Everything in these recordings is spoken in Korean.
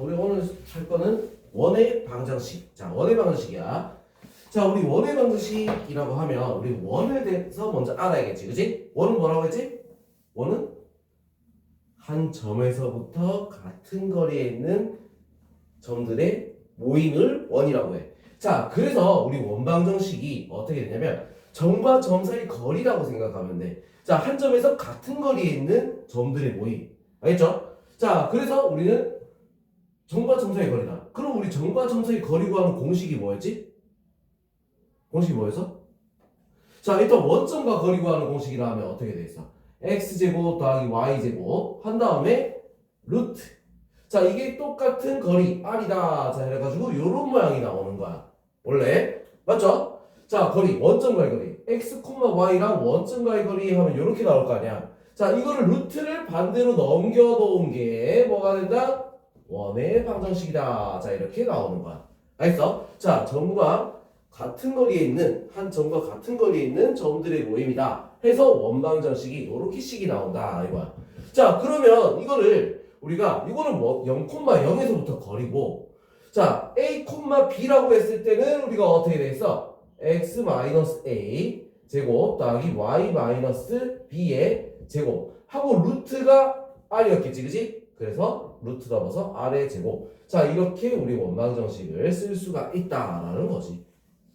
우리 오늘 할 거는 원의 방정식. 자, 원의 방정식이야. 자, 우리 원의 방정식이라고 하면 우리 원에 대해서 먼저 알아야겠지, 그지? 원은 뭐라고 했지? 원은 한 점에서부터 같은 거리에 있는 점들의 모임을 원이라고 해. 자, 그래서 우리 원 방정식이 어떻게 되냐면 점과 점 사이 거리라고 생각하면 돼. 자, 한 점에서 같은 거리에 있는 점들의 모임. 알겠죠? 자, 그래서 우리는 점과 점 사이 거리다. 그럼 우리 점과 점 사이 거리 구하는 공식이 뭐였지? 공식이 뭐였어? 자, 일단 원점과 거리 구하는 공식이라 하면 어떻게 돼 있어? x제곱 더하기 y제곱 한 다음에 루트. 자, 이게 똑같은 거리 r이다. 자, 해가지고 요런 모양이 나오는 거야. 원래 맞죠? 자, 거리 원점과의 거리 x, y랑 원점과의 거리 하면 요렇게 나올 거 아니야. 자, 이거를 루트를 반대로 넘겨 놓은 게 뭐가 된다? 원의 방정식이다. 자, 이렇게 나오는 거야. 알겠어? 자, 점과 같은 거리에 있는 한 점과 같은 거리에 있는 점들의 모임이다 해서 원방정식이 이렇게 식이 나온다 이거야. 자, 그러면 이거를 우리가 이거는 뭐 0,0에서부터 거리고, 자, a, b라고 했을 때는 우리가 어떻게 돼 있어? x-a 제곱 더하기 y-b의 제곱 하고 루트가 r이었겠지, 그지? 그래서 루트 넘어서 r의 제곱. 자, 이렇게 우리 원방정식을 쓸 수가 있다라는 거지.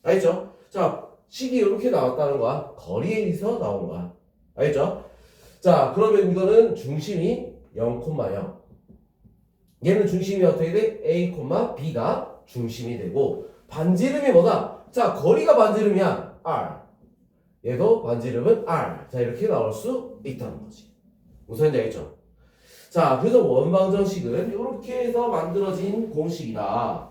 알겠죠? 자, 식이 이렇게 나왔다는 거야. 거리에서 나온 거야. 알겠죠? 자, 그러면 이거는 중심이 0,0. 얘는 중심이 어떻게 돼? a, b가 중심이 되고 반지름이 뭐다? 자, 거리가 반지름이야. r. 얘도 반지름은 r. 자, 이렇게 나올 수 있다는 거지. 무슨 말인지 알겠죠? 자, 그래서 원방정식은 이렇게 해서 만들어진 공식이다.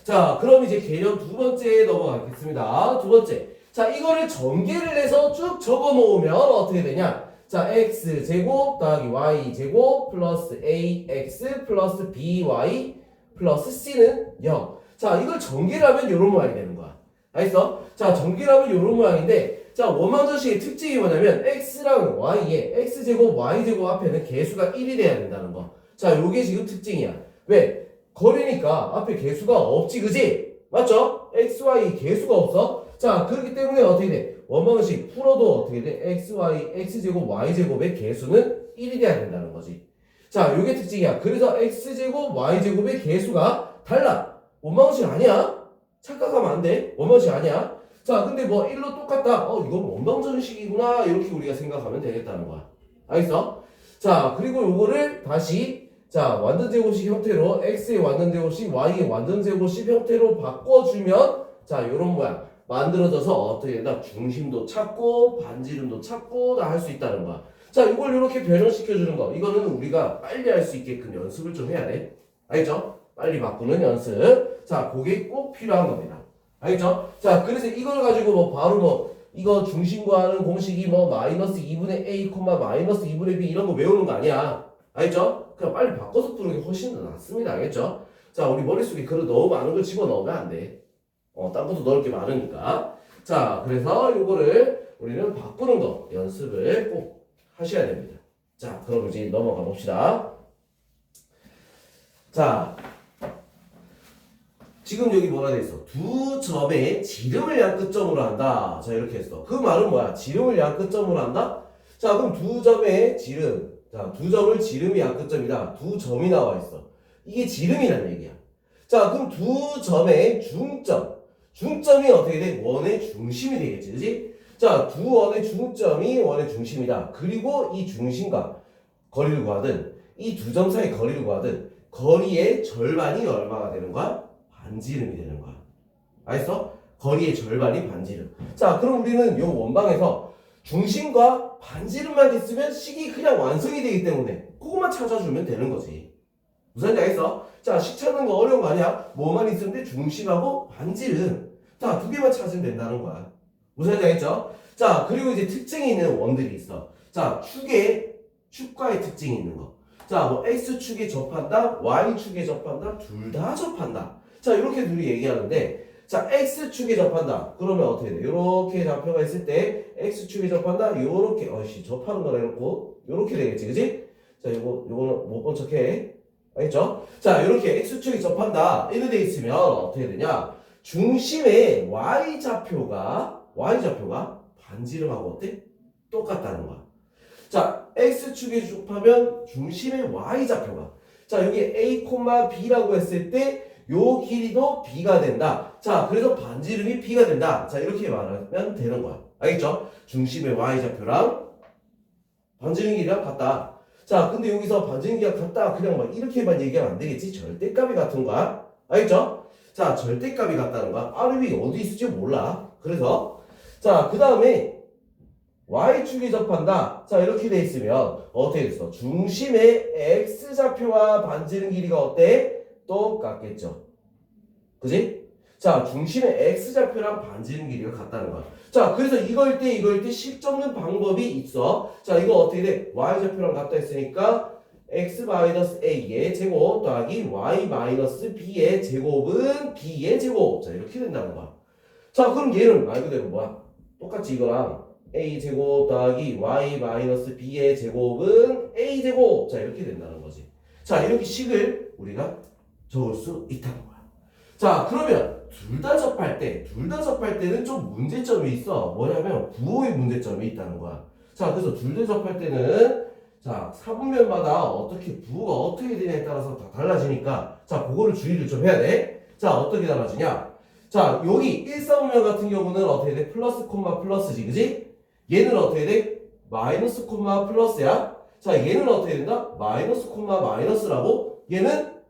자, 그럼 이제 개념 두 번째에 넘어가겠습니다. 두 번째. 자, 이거를 전개를 해서 쭉 적어 놓으면 어떻게 되냐? 자, x제곱 더하기 y제곱 플러스 ax 플러스 by 플러스 c는 0. 자, 이걸 전개를 하면 이런 모양이 되는 거야. 알겠어? 자, 전개를 하면 이런 모양인데, 자, 원방정식의 특징이 뭐냐면 x랑 y에 x제곱 y제곱 앞에는 개수가 1이 돼야 된다는 거. 자, 요게 지금 특징이야. 왜? 거리니까 앞에 개수가 없지, 그지? 맞죠? x, y 개수가 없어. 자, 그렇기 때문에 어떻게 돼? 원방정식 풀어도 어떻게 돼? x, y, x제곱 y제곱의 개수는 1이 돼야 된다는 거지. 자, 요게 특징이야. 그래서 x제곱 y제곱의 개수가 달라. 원방정식 아니야? 착각하면 안 돼. 원방정식 아니야. 자, 근데 뭐 1로 똑같다. 이건 원방정식이구나. 이렇게 우리가 생각하면 되겠다는 거야. 알겠어? 자, 그리고 요거를 다시 자, 완전제곱식 형태로 x의 완전제곱식, y의 완전제곱식 형태로 바꿔주면 자, 요런 모양 만들어져서 어떻게 된다? 중심도 찾고 반지름도 찾고 다 할 수 있다는 거야. 자, 이걸 이렇게 변형시켜주는 거. 이거는 우리가 빨리 할 수 있게끔 연습을 좀 해야 돼. 알겠죠? 빨리 바꾸는 연습. 자, 그게 꼭 필요한 겁니다. 알겠죠? 자, 그래서 이걸 가지고 뭐 바로 뭐 이거 중심 구하는 공식이 뭐 마이너스 2분의 a, 마이너스 2분의 b 이런 거 외우는 거 아니야. 알겠죠? 그냥 빨리 바꿔서 푸는 게 훨씬 더 낫습니다. 알겠죠? 자, 우리 머릿속에 그런 너무 많은 걸 집어넣으면 안 돼. 딴 것도 넣을 게 많으니까. 자, 그래서 요거를 우리는 바꾸는 거 연습을 꼭 하셔야 됩니다. 자, 그럼 이제 넘어가 봅시다. 자, 지금 여기 뭐라 돼 있어? 두 점의 지름을 양끝점으로 한다. 자, 이렇게 했어. 그 말은 뭐야? 지름을 양끝점으로 한다? 자, 그럼 두 점의 지름. 자, 두 점을 지름이 양끝점이다. 두 점이 나와 있어. 이게 지름이라는 얘기야. 자, 그럼 두 점의 중점. 중점이 어떻게 돼? 원의 중심이 되겠지, 그지? 자, 두 원의 중점이 원의 중심이다. 그리고 이 중심과 거리를 구하든, 이 두 점 사이 거리를 구하든, 거리의 절반이 얼마가 되는 거야? 반지름이 되는 거야. 알겠어? 거리의 절반이 반지름. 자, 그럼 우리는 이 원방에서 중심과 반지름만 있으면 식이 그냥 완성이 되기 때문에 그것만 찾아주면 되는 거지. 무슨 말인지 알겠어? 자, 식 찾는 거 어려운 거 아니야? 뭐만 있으면 돼? 중심하고 반지름. 자, 두 개만 찾으면 된다는 거야. 무슨 말인지 알겠죠? 자, 그리고 이제 특징이 있는 원들이 있어. 자, 축과의 특징이 있는 거. 자, 뭐 x축에 접한다, y축에 접한다, 둘 다 접한다. 자, 이렇게 둘이 얘기하는데, 자, x축에 접한다. 그러면 어떻게 돼? 이렇게 좌표가 있을 때 x축에 접한다. 요렇게 접하는 거라 해놓고 요렇게 되겠지, 그지? 자, 요거는 못 본 척해. 알겠죠? 자, 이렇게 x축이 접한다. 이렇게 돼 있으면 어떻게 되냐? 중심의 y좌표가 반지름하고 어때? 똑같다는 거야. 자, x축에 접하면 중심의 y좌표가 자, 여기 a, b라고 했을 때 요 길이도 b가 된다. 자, 그래서 반지름이 b가 된다. 자, 이렇게 말하면 되는 거야. 알겠죠? 중심의 y좌표랑 반지름 길이랑 같다. 자, 근데 여기서 반지름 길이가 같다. 그냥 막 이렇게만 얘기하면 안 되겠지? 절대값이 같은 거야. 알겠죠? 자, 절대값이 같다는 거야. R이 어디 있을지 몰라. 그래서 자, 그 다음에 y축이 접한다. 자, 이렇게 돼 있으면 어떻게 됐어? 중심의 x좌표와 반지름 길이가 어때? 똑같겠죠. 그지? 자, 중심의 x좌표랑 반지름 길이가 같다는 거야. 자, 그래서 이걸 때 식 적는 방법이 있어. 자, 이거 어떻게 돼? y좌표랑 같다 했으니까 x-a의 제곱 더하기 y-b의 제곱은 b의 제곱. 자, 이렇게 된다는 거야. 자, 그럼 얘는 말 그대로 뭐야? 똑같이 이거랑 a제곱 더하기 y-b의 제곱은 a제곱. 자, 이렇게 된다는 거지. 자, 이렇게 식을 우리가 적을 수 있다는 거야. 자, 그러면 둘 다 접할 때는 좀 문제점이 있어. 뭐냐면 부호의 문제점이 있다는 거야. 자, 그래서 둘 다 접할 때는 자, 사분면마다 부호가 어떻게 되냐에 따라서 다 달라지니까 자, 그거를 주의를 좀 해야 돼. 자, 어떻게 달라지냐? 자, 여기 1사분면 같은 경우는 어떻게 돼? 플러스 콤마 플러스지, 그지? 얘는 어떻게 돼? 마이너스 콤마 플러스야. 자, 얘는 어떻게 된다? 마이너스 콤마 마이너스라고? 얘는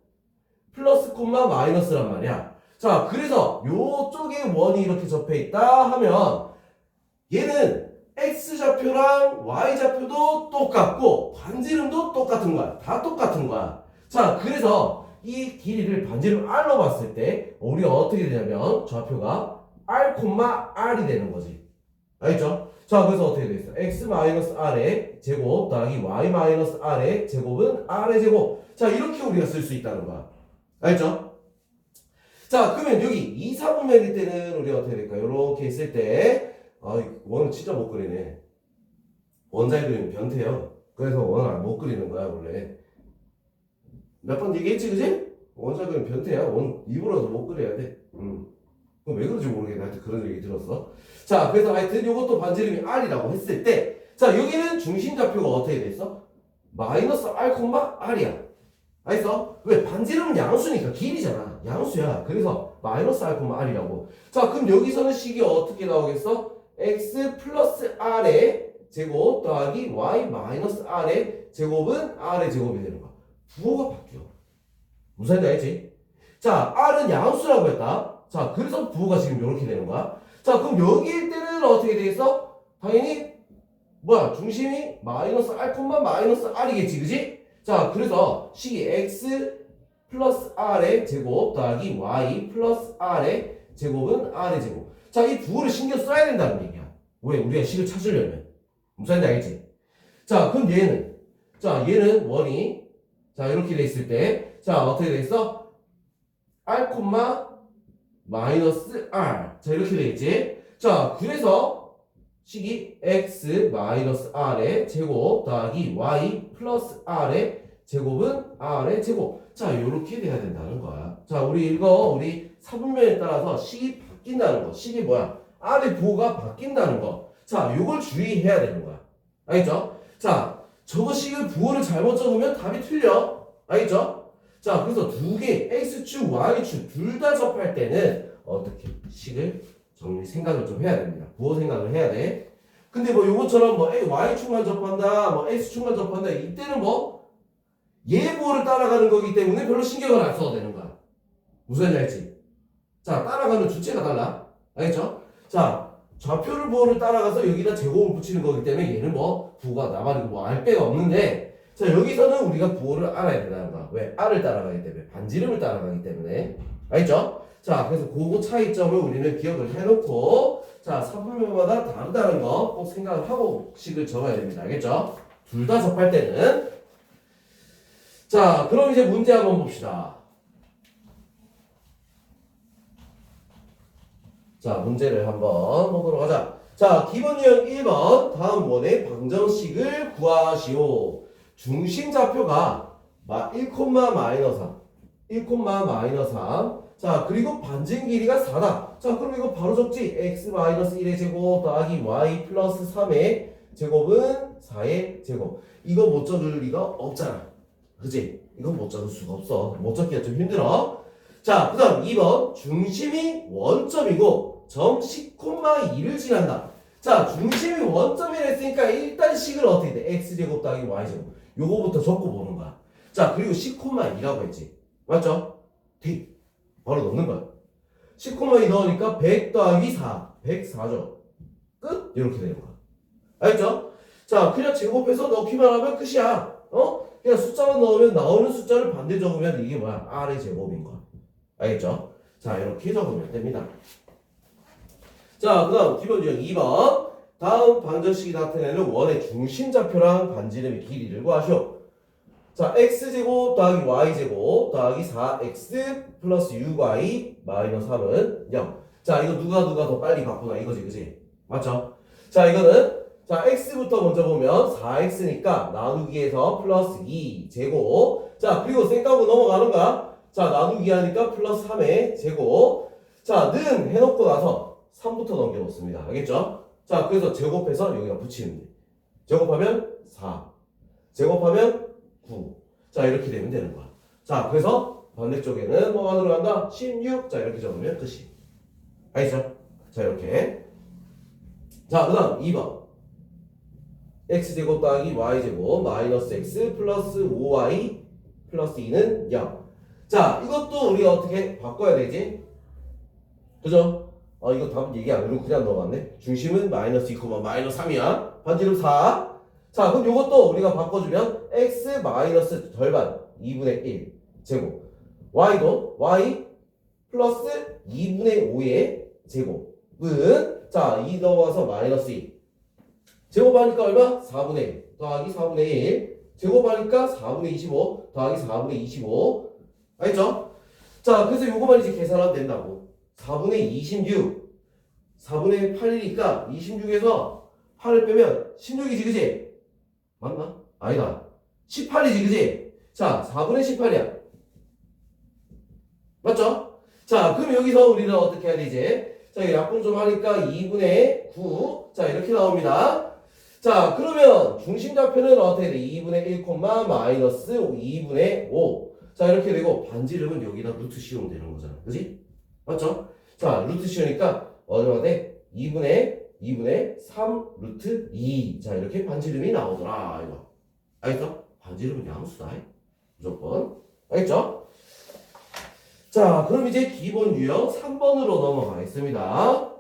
플러스 콤마 마이너스란 말이야. 자, 그래서 요쪽에 원이 이렇게 접해 있다 하면 얘는 x좌표랑 y좌표도 똑같고 반지름도 똑같은 거야. 다 똑같은 거야. 자, 그래서 이 길이를 반지름 r로 봤을 때 우리가 어떻게 되냐면 좌표가 r, r이 되는 거지. 알겠죠? 자, 그래서 어떻게 되겠어? x-r의 제곱 더하기 y-r의 제곱은 r의 제곱. 자, 이렇게 우리가 쓸 수 있다는 거야. 알겠죠? 자, 그러면 여기 2, 4분면일 때는 우리가 어떻게 될까? 이렇게 있을 때 원은 진짜 못 그리네. 원 잘 그리면 변태요. 그래서 원을 못 그리는 거야 원래. 몇 번 얘기했지, 그지? 원 잘 그리면 변태야. 원 입으로도 못 그려야 돼. 그럼 왜 그런지 모르겠네. 하여튼 그런 얘기 들었어. 자, 그래서 하여튼 이것도 반지름이 r이라고 했을 때, 자, 여기는 중심좌표가 어떻게 돼 있어? 마이너스 r, r이야. 알겠어? 왜? 반지름은 양수니까 길이잖아. 양수야. 그래서 마이너스 r, r이라고. 자, 그럼 여기서는 식이 어떻게 나오겠어? x 플러스 r의 제곱 더하기 y 마이너스 r의 제곱은 r의 제곱이 되는 거야. 부호가 바뀌어. 무슨 말인지 알지? 자, r은 양수라고 했다. 자, 그래서 부호가 지금 이렇게 되는 거야. 자, 그럼 여기일 때는 어떻게 되겠어? 당연히 뭐야? 중심이 마이너스 r, 마이너스 r이겠지, 그지? 자, 그래서 식이 x 플러스 r의 제곱 더하기 y 플러스 r의 제곱은 r의 제곱. 자, 이 부호를 신경 써야 된다는 얘기야. 왜? 우리가 식을 찾으려면. 무슨 말인지 알겠지? 자, 그럼 얘는 자, 얘는 원이 자, 이렇게 돼 있을 때 자, 어떻게 돼 있어? r, 마이너스 r. 자, 이렇게 되겠지? 자, 그래서 식이 x 마이너스 r의 제곱 더하기 y 플러스 r의 제곱은 r의 제곱. 자, 요렇게 돼야 된다는 거야. 자, 우리 사분면에 따라서 식이 바뀐다는 거. 식이 뭐야? r의 부호가 바뀐다는 거. 자, 요걸 주의해야 되는 거야. 알겠죠? 자, 저거 식을 부호를 잘못 적으면 답이 틀려. 알겠죠? 자, 그래서 두 개, x축, y축 둘 다 접할 때는 어떻게 식을 생각을 좀 해야 됩니다. 부호 생각을 해야 돼. 근데 뭐 요것처럼 뭐 y축만 접한다, 뭐 x축만 접한다, 이때는 뭐 얘 부호를 따라가는 거기 때문에 별로 신경을 안 써도 되는 거야. 무슨 말인지 알지? 자, 따라가는 주체가 달라. 알겠죠? 자, 좌표를 부호를 따라가서 여기다 제곱을 붙이는 거기 때문에 얘는 뭐 부호가 나발이고 뭐 알 데가 없는데, 자, 여기서는 우리가 부호를 알아야 된다는 거야. 왜? r을 따라가기 때문에, 반지름을 따라가기 때문에. 알겠죠? 자, 그래서 그거 차이점을 우리는 기억을 해놓고, 자, 사분면마다 다르다는 거 꼭 생각을 하고 식을 적어야 됩니다. 알겠죠? 둘 다 접할 때는. 자, 그럼 이제 문제 한번 봅시다. 자, 문제를 한번 보도록 하자. 자, 기본 유형 1번 다음 원의 방정식을 구하시오. 중심좌표가 1, 마이너스 3. 1, 마이너스 3. 자, 그리고 반증 길이가 4다. 자, 그럼 이거 바로 적지. x 마이너스 1의 제곱 더하기 y 플러스 3의 제곱은 4의 제곱. 이거 못 적을 리가 없잖아. 그치? 이건 못 적을 수가 없어. 못 적기가 좀 힘들어. 자, 그 다음 2번. 중심이 원점이고 점 10,2를 지난다. 자, 중심이 원점이라 했으니까 일단 식을 어떻게 돼? x제곱 더하기 y제곱. 요거부터 적고 보는 거야. 자, 그리고 10,2라고 했지. 맞죠? D. 바로 넣는 거야. 10,2 넣으니까 100 더하기 4. 104죠. 끝? 이렇게 되는 거야. 알겠죠? 자, 그냥 제곱해서 넣기만 하면 끝이야. 그냥 숫자만 넣으면 나오는 숫자를 반대 적으면 이게 뭐야? R의 제곱인 거야. 알겠죠? 자, 이렇게 적으면 됩니다. 자, 그 다음 기본 유형 2번. 다음 방정식이 나타내는 원의 중심좌표랑 반지름의 길이를 구하시오. 자, x제곱 더하기 y제곱 더하기 4x 플러스 6y 마이너스 3은 0. 자, 이거 누가 더 빨리 바꾸나 이거지, 그지? 맞죠? 자, 이거는 자, x부터 먼저 보면 4x니까 나누기에서 플러스 2제곱. 자, 그리고 쌩까고 넘어가는 거야. 자, 나누기 하니까 플러스 3의 제곱. 자, 는 해놓고 나서 3부터 넘겨놓습니다. 알겠죠? 자, 그래서 제곱해서 여기다 붙이면 돼. 제곱하면 4. 제곱하면 9. 자, 이렇게 되면 되는 거야. 자, 그래서 반대쪽에는 뭐가 들어간다? 16. 자, 이렇게 적으면 끝이. 알겠죠? 자, 이렇게. 자, 그 다음 2번. x제곱 더하기 y제곱 마이너스 x 플러스 5y 플러스 2는 0. 자, 이것도 우리가 어떻게 바꿔야 되지? 그죠? 이거 답은 얘기 안 해주고 그냥 넣어봤네. 중심은 마이너스 2, 마이너스 3이야. 반지름 4. 자, 그럼 이것도 우리가 바꿔주면 x 마이너스 절반 2분의 1 제곱. y도 y 플러스 2분의 5의 제곱은 자, 2 넘어가서 마이너스 2. 제곱하니까 얼마? 4분의 1 더하기 4분의 1 제곱하니까 4분의 25 더하기 4분의 25. 알겠죠? 자, 그래서 요거만 이제 계산하면 된다고. 4분의 26 4분의 8이니까 26에서 8을 빼면 16이지, 그지? 맞나? 아니다. 18이지, 그지? 자, 4분의 18이야. 맞죠? 자, 그럼 여기서 우리는 어떻게 해야 되지? 자, 약분 좀 하니까 2분의 9. 자, 이렇게 나옵니다. 자, 그러면 중심좌표는 어떻게 돼? 2분의 1, 마이너스 2분의 5. 자, 이렇게 되고 반지름은 여기다 루트 씌우면 되는 거잖아. 그지? 맞죠? 자, 루트 씌우니까 얼마나 돼? 2분의 3 루트 2. 자, 이렇게 반지름이 나오더라. 이거. 알겠어? 반지름은 양수다. 무조건. 알겠죠? 자, 그럼 이제 기본 유형 3번으로 넘어가겠습니다.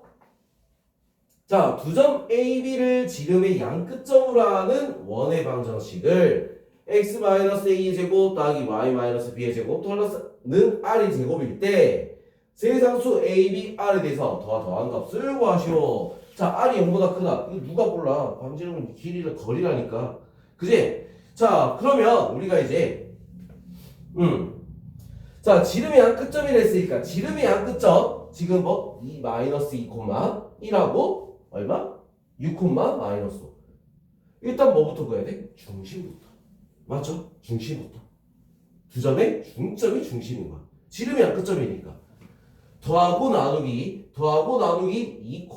자, 두 점 AB를 지름의 양 끝점으로 하는 원의 방정식을 x-a의 제곱 더하기 y-b의 제곱 플러스는 r의 제곱일 때 세상수 AB, R에 대해서 더한 값을 구하시오. 자, R이 0보다 크다. 이거 누가 몰라. 반지름은 길이를 거리라니까. 그지? 자, 그러면 우리가 이제 자, 지름의 양 끝점이라 했으니까 지름의 양 끝점 지금 뭐 2 마이너스 2, 1하고 얼마? 6, 마이너스 5. 일단 뭐부터 구해야 돼? 중심부터. 맞죠? 중심부터. 두 점의 중점이 중심인 거야. 지름의 양 끝점이니까. 더하고 나누기 2,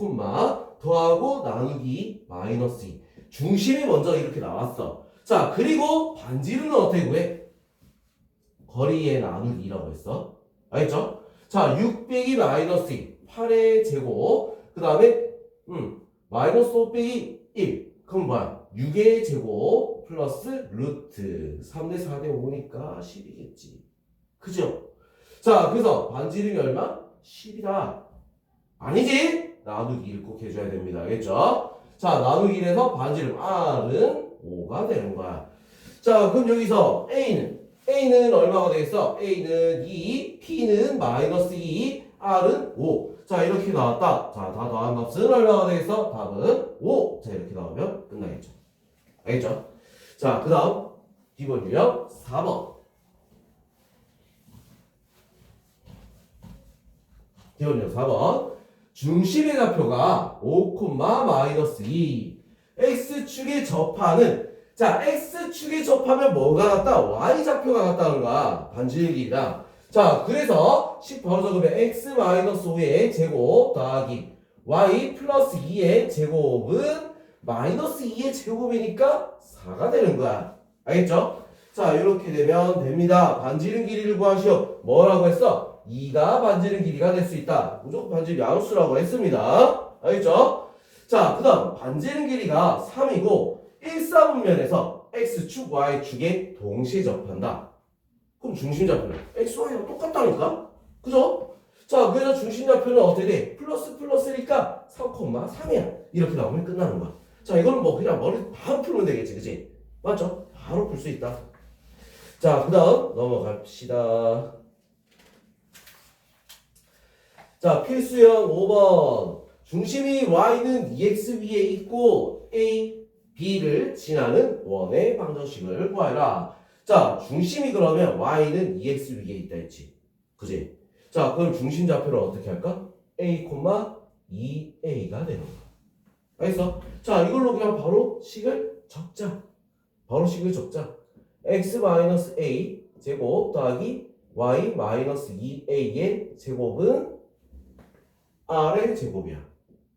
더하고 나누기 마이너스 2. 중심이 먼저 이렇게 나왔어. 자, 그리고 반지름은 어떻게 구해? 거리의 나누기라고 했어. 알겠죠? 자, 6 빼기 마이너스 2. 8의 제곱. 그 다음에 마이너스 5 빼기 1. 그럼 뭐야? 6의 제곱 플러스 루트 3대 4대 5니까 10이겠지. 그죠? 자, 그래서 반지름이 얼마? 10이다. 아니지? 나누기 1을 꼭 해줘야 됩니다. 알겠죠? 자, 나누기 1에서 반지름 R은 5가 되는 거야. 자, 그럼 여기서 A는 얼마가 되겠어? A는 2, P는 마이너스 2, R은 5. 자, 이렇게 나왔다. 자, 다 더한 값은 얼마가 되겠어? 답은 5. 자, 이렇게 나오면 끝나겠죠. 알겠죠? 자, 그 다음 기본 유형 4번. 기본 유형 4번. 중심의 좌표가 5, 마이너스 2. X축에 접하는 자, x축에 접하면 뭐가 같다? y좌표가 같다는 거야. 반지의 길이다. 자, 그래서 10 바로 적으면 x-5의 제곱 더하기 y 플러스 2의 제곱은 마이너스 2의 제곱이니까 4가 되는 거야. 알겠죠? 자, 이렇게 되면 됩니다. 반지름 길이를 구하시오. 뭐라고 했어? 2가 반지름 길이가 될 수 있다. 무조건 반지름 양수라고 했습니다. 알겠죠? 자, 그 다음 반지름 길이가 3이고 1사분면에서 x축, y축에 동시에 접한다. 그럼 중심좌표는 x, y랑 똑같다니까? 그죠? 자, 그래서 중심좌표는 어떻게 돼? 플러스 플러스니까 3,3이야. 이렇게 나오면 끝나는 거야. 자, 이거는 뭐 그냥 머리 바로 풀면 되겠지, 그치? 맞죠? 바로 풀 수 있다. 자, 그 다음 넘어갑시다. 자, 필수형 5번. 중심이 y는 EX 위에 있고 A, B를 지나는 원의 방정식을 구하라. 자, 중심이 그러면 y는 EX 위에 있다 했지. 그지? 자, 그럼 중심좌표를 어떻게 할까? A, 2A가 되는 거야. 알겠어? 자, 이걸로 그냥 바로 식을 적자. 바로 식을 적자. x-a 제곱 더하기 y-2a의 제곱은 r의 제곱이야.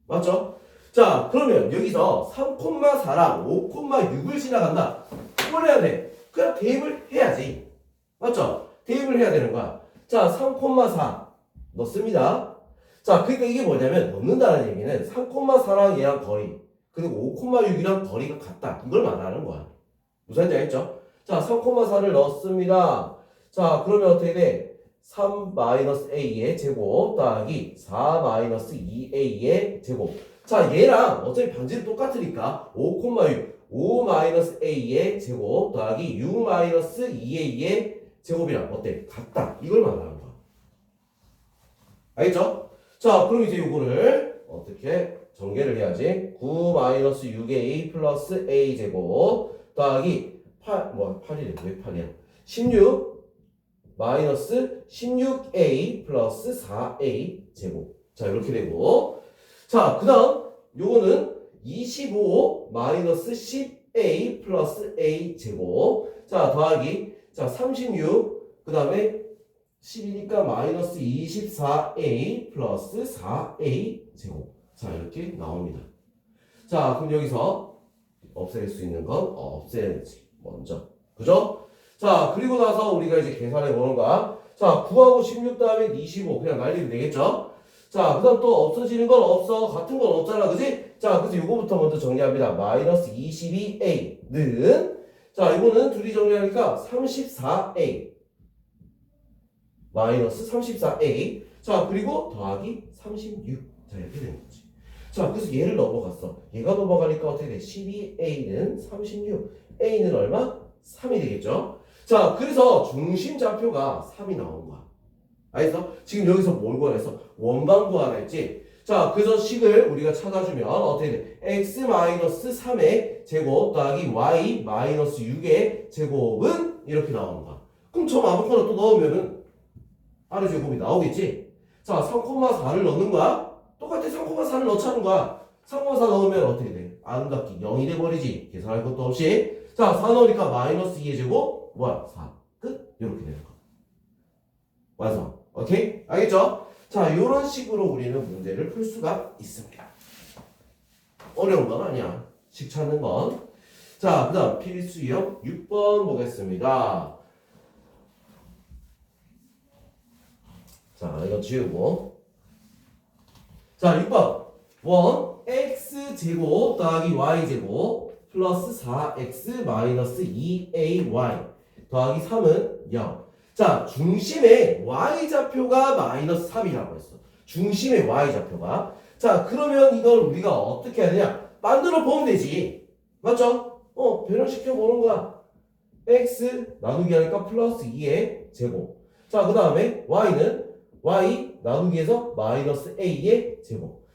맞죠? 자, 그러면 여기서 3,4랑 5,6을 지나간다. 뭘 해야 돼? 그냥 대입을 해야지. 맞죠? 대입을 해야 되는 거야. 자, 3,4 넣습니다. 자, 그러니까 이게 뭐냐면 넣는다는 얘기는 3,4랑 얘랑 거리 그리고 5,6이랑 거리가 같다. 이걸 말하는 거야. 무슨 말인지 알겠죠? 자, 3,4를 넣습니다. 자, 그러면 어떻게 돼? 3-a의 제곱 더하기 4-2a의 제곱. 자, 얘랑 어차피 반지름 똑같으니까 5,6 5-a의 제곱 더하기 6-2a의 제곱이랑 어때? 같다. 이걸 말하는 거야. 알겠죠? 자, 그럼 이제 요거를 어떻게 전개를 해야지? 9-6a 플러스 a 제곱 더하기 8이래. 왜 8이야? 16 마이너스 16a 플러스 4a 제곱. 자, 이렇게 되고. 자, 그 다음 요거는 25 마이너스 10a 플러스 a 제곱. 자, 더하기. 자, 36. 그 다음에 10이니까 마이너스 24a 플러스 4a 제곱. 자, 이렇게 나옵니다. 자, 그럼 여기서 없앨 수 있는 건 없애야지. 먼저. 그죠? 자, 그리고 나서 우리가 이제 계산해 보는 거야. 자, 9하고 16 다음에 25. 그냥 날리면 되겠죠? 자, 그 다음 또 없어지는 건 없어. 같은 건 없잖아. 그지? 자, 그래서 이거부터 먼저 정리합니다. 마이너스 22a는, 자, 이거는 둘이 정리하니까 34a. 마이너스 34a. 자, 그리고 더하기 36. 자, 이렇게 되는 거지. 자, 그래서 얘를 넘어갔어. 얘가 넘어가니까 어떻게 돼? 12a는 36. a는 얼마? 3이 되겠죠? 자, 그래서 중심좌표가 3이 나온 거야. 알겠어? 지금 여기서 뭘 구하랬어? 원방 구하라 했지? 자, 그래서 식을 우리가 찾아주면 어떻게 돼? x-3의 제곱 더하기 y-6의 제곱은 이렇게 나오는 거야. 그럼 저 아무거나 또 넣으면은 r의 제곱이 나오겠지? 자, 3,4를 넣는 거야? 똑같아. 3,4를 넣자는 거야. 3,4 넣으면 어떻게 돼? 아름답게 0이 돼버리지. 계산할 것도 없이. 자, 4 넣으니까 마이너스 2의 제곱 뭐야? 4. 끝? 이렇게 되는 거야. 완성. 오케이? 알겠죠? 자, 이런 식으로 우리는 문제를 풀 수가 있습니다. 어려운 건 아니야. 식 찾는 건. 자, 그 다음 필수형 6번 보겠습니다. 자, 이거 지우고. 자, 6번. 1x제곱 더하기 y제곱 플러스 4x 마이너스 2ay 더하기 3은 0. 자, 중심의 y좌표가 마이너스 3이라고 했어. 중심의 y좌표가. 자, 그러면 이걸 우리가 어떻게 해야 되냐? 만들어 보면 되지. 맞죠? 변형시켜 보는 거야. x 나누기 하니까 플러스 2의 제곱. 자, 그 다음에 y는 y 나누기에서 마이너스 a의 제곱.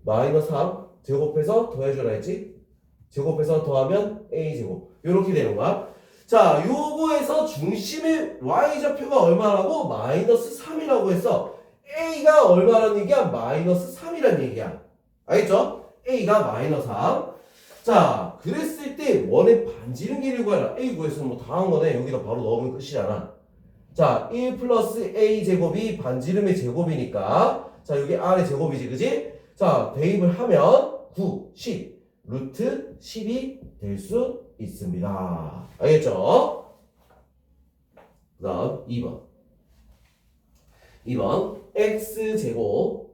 마이너스 3 제곱해서 더해줘라 했지? 제곱해서 더하면 a제곱. 요렇게 되는 거야. 자, 요거에서 중심의 y좌표가 얼마라고? 마이너스 3이라고 했어. a가 얼마라는 얘기야? 마이너스 3이라는 얘기야. 알겠죠? a가 마이너스 3. 자, 그랬을 때 원의 반지름 길이를 구해라. A 구했으면 뭐 다 한 거네. 여기다 바로 넣으면 끝이잖아. 자, 1 플러스 A 제곱이 반지름의 제곱이니까 자, 여기 R의 제곱이지, 그지? 자, 대입을 하면 9, 10, 루트 10이 될 수 있습니다. 알겠죠? 그 다음 2번 x제곱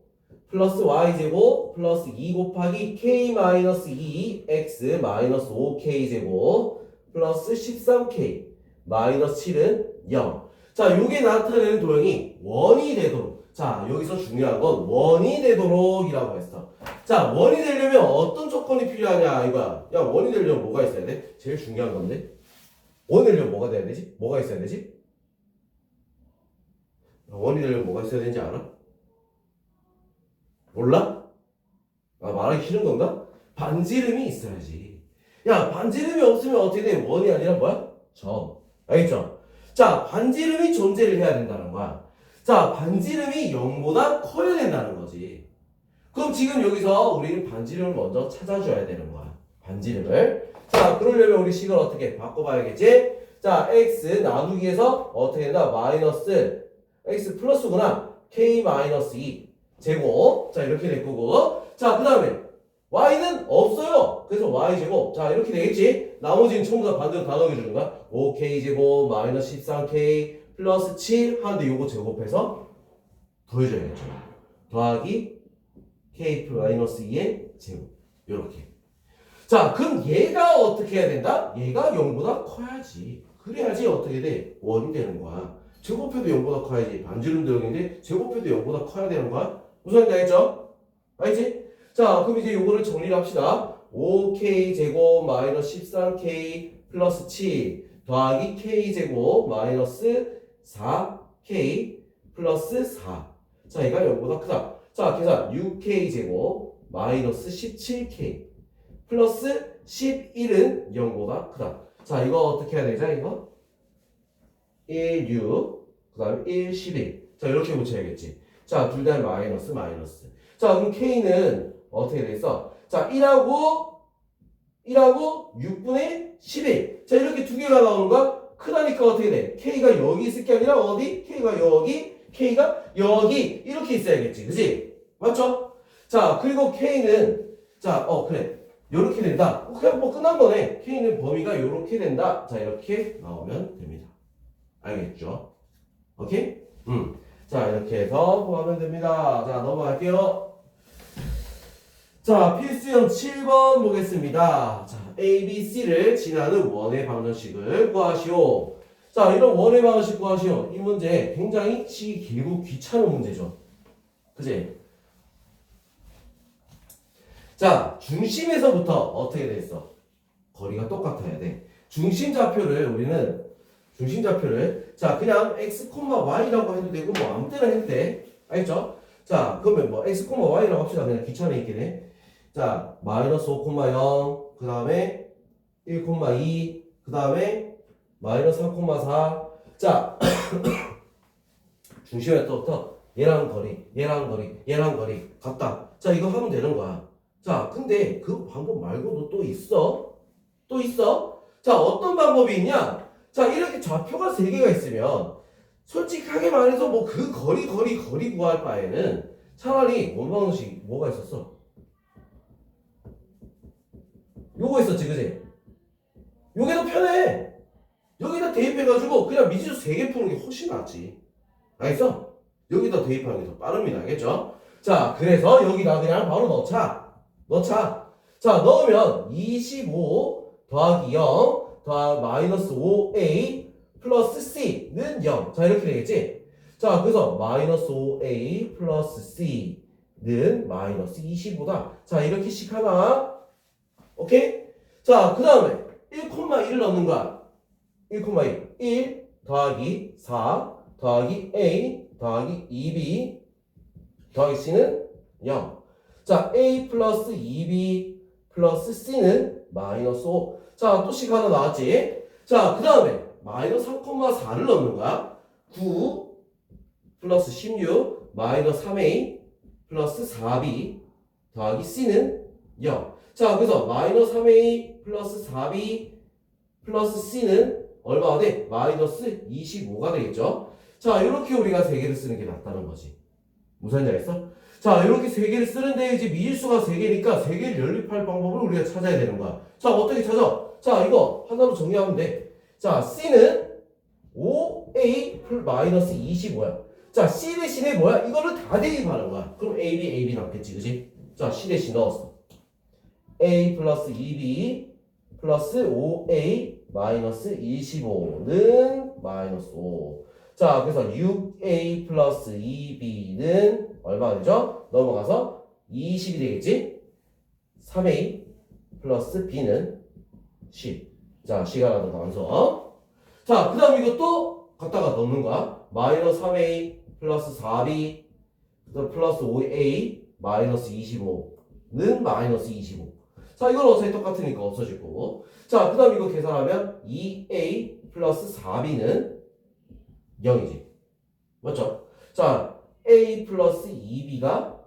플러스 y제곱 플러스 2 곱하기 k 마이너스 2x 마이너스 5k제곱 플러스 13k 마이너스 7은 0. 자, 요게 나타내는 도형이 원이 되도록. 자, 여기서 중요한 건 원이 되도록이라고 했어. 자, 원이 되려면 어떤 조건이 필요하냐 이거야. 야, 원이 되려면 뭐가 있어야 돼? 제일 중요한 건데. 원이 되려면 뭐가 돼야 되지? 뭐가 있어야 되지? 원이 되려면 뭐가 있어야 되는지 알아? 몰라? 아, 말하기 싫은 건가? 반지름이 있어야지. 야, 반지름이 없으면 어떻게 돼? 원이 아니라 뭐야? 점. 알겠죠? 자, 반지름이 존재를 해야 된다는 거야. 자, 반지름이 0보다 커야 된다는 거지. 그럼 지금 여기서 우리는 반지름을 먼저 찾아줘야 되는 거야. 반지름을. 자, 그러려면 우리 식을 어떻게 바꿔봐야겠지? 자, x 나누기에서 어떻게 된다? 마이너스 x 플러스구나. k 마이너스 2 제곱. 자, 이렇게 될 거고. 자, 그 다음에 y는 없어요. 그래서 y제곱. 자, 이렇게 되겠지? 나머지는 전부 다 반대로 다 넣어주는 거야. 5k 제곱 마이너스 13k 플러스 7 하는데 요거 제곱해서 더해줘야겠죠. 더하기 k 마이너스 2의 제곱. 요렇게. 자, 그럼 얘가 어떻게 해야 된다? 얘가 0보다 커야지. 그래야지 어떻게 돼? 원이 되는 거야. 제곱해도 0보다 커야지. 반지름도 0인데 제곱해도 0보다 커야 되는 거야. 무슨 말인지 알겠죠? 알지? 자, 그럼 이제 요거를 정리를 합시다. 5k 제곱 마이너스 13k 플러스 7 더하기 k 제곱 마이너스 4k 플러스 4. 자, 얘가 0보다 크다. 자, 계산 6k 제곱 마이너스 17k 플러스 11은 0보다 크다. 자, 이거 어떻게 해야 되죠? 이거 1, 6, 그 다음에 1, 11. 자, 이렇게 붙여야겠지. 자, 둘 다 마이너스 마이너스. 자, 그럼 k는 어떻게 돼 있어? 자, 1하고 6분의 11. 자, 이렇게 두 개가 나오는 거야. 크다니까 어떻게 돼? k가 여기 있을 게 아니라 어디? k가 여기, k가 여기 이렇게 있어야겠지. 그지? 맞죠? 자, 그리고 k는 자, 그래. 요렇게 된다. 그냥 뭐 끝난 거네. k는 범위가 요렇게 된다. 자, 이렇게 나오면 됩니다. 알겠죠? 오케이? 자, 이렇게 해서 구하면 됩니다. 자, 넘어갈게요. 자, 필수형 7번 보겠습니다. 자, A, B, C를 지나는 원의 방정식을 구하시오. 자, 이런 원의 방정식 구하시오. 이 문제 굉장히 치기 길고 귀찮은 문제죠. 그치? 자, 중심에서부터 어떻게 돼 있어? 거리가 똑같아야 돼. 우리는 중심좌표를 자, 그냥 x, y라고 해도 되고 뭐 아무 때나 해도 돼. 알겠죠? 자, 그러면 뭐 x, y라고 합시다. 그냥 귀찮으니까. 자, 마이너스 5,0 그 다음에 1,2 그 다음에 마이너스 3,4. 자, 중심에서부터 얘랑 거리 같다. 자, 이거 하면 되는 거야. 자, 근데 그 방법 말고도 또 있어. 자, 어떤 방법이 있냐? 자, 이렇게 좌표가 3개가 있으면 솔직하게 말해서 뭐 그 거리 구할 바에는 차라리 원방정식 뭐가 있었어? 요거 있었지, 그지? 요게 더 편해. 여기다 대입해가지고 그냥 미지수 3개 푸는 게 훨씬 낫지. 알겠어? 여기다 대입하는 게 더 빠릅니다. 알겠죠? 자, 그래서 여기다 그냥 바로 넣자. 자, 넣으면 25 더하기 0 더하기 마이너스 5a 플러스 c는 0. 자, 이렇게 되겠지? 자, 그래서 마이너스 5a 플러스 c는 마이너스 25다. 자, 이렇게씩 하나. 오케이? 자, 그 다음에 1,1을 넣는 거야. 1,1. 1 더하기 4 더하기 a 더하기 2b 더하기 c는 0. 자, a 플러스 2b 플러스 c는 마이너스 5. 자, 또 식 하나 나왔지? 자, 그 다음에 마이너스 3,4를 넣는 거야. 9 플러스 16 마이너스 3a 플러스 4b 더하기 c는 0. 자, 그래서 마이너스 3a 플러스 4b 플러스 c는 얼마가 돼? 마이너스 25가 되겠죠? 자, 이렇게 우리가 세 개를 쓰는 게 낫다는 거지. 무슨 말인지 알겠어? 자, 이렇게 세 개를 쓰는데 이제 미실수가 세 개니까 세 개를 연립할 방법을 우리가 찾아야 되는 거야. 자, 어떻게 찾아? 자, 이거 하나로 정리하면 돼. 자, c는 5a 마이너스 25야. 자, c 대신에 뭐야? 이거를 다 대입하는 거야. 그럼 a, b 남겠지, 그지? 자, c 대신 넣었어. a 플러스 2b 플러스 5a 마이너스 25는 마이너스 5. 자, 그래서 6a 플러스 2b는 얼마가 되죠? 넘어가서 20이 되겠지? 3a 플러스 b는 10. 자, 시간하던 완성. 자, 그 다음 이것도 갖다가 넣는 거야. 마이너스 3a 플러스 4b 플러스 5a 마이너스 25는 마이너스 25. 자, 이건 어차피 똑같으니까 없어질 거고. 자, 그 다음 이거 계산하면 2a 플러스 4b는 0이지. 맞죠? 자, a 플러스 2b가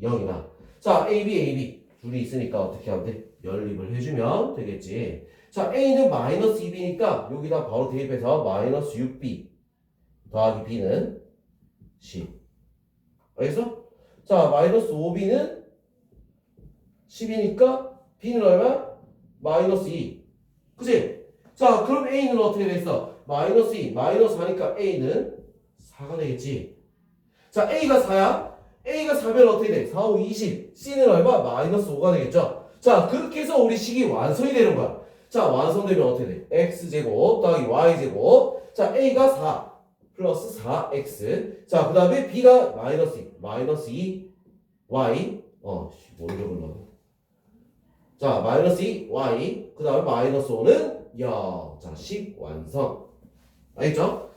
0이다. 자, a, b 둘이 있으니까 어떻게 하면 돼? 연립을 해주면 되겠지. 자, a는 마이너스 2b니까 여기다 바로 대입해서 마이너스 6b 더하기 b는 10. 알겠어? 자, 마이너스 5b는 10이니까 b는 얼마? 마이너스 2. 그치? 자, 그럼 a는 어떻게 되겠어? 마이너스 2, 마이너스 4니까 a는 4가 되겠지. 자, a가 4야. a가 4면 어떻게 돼? 4, 5, 20. c는 얼마? 마이너스 5가 되겠죠. 자, 그렇게 해서 우리 식이 완성이 되는 거야. 자, 완성되면 어떻게 돼? x제곱 더하기 y제곱. 자, a가 4 플러스 4x. 자, 그 다음에 b가 마이너스 2, 마이너스 2 y. 뭘 적으려고. 자, 마이너스 2 y. 그 다음에 마이너스 5는 0. 자, 식 완성. 알겠죠?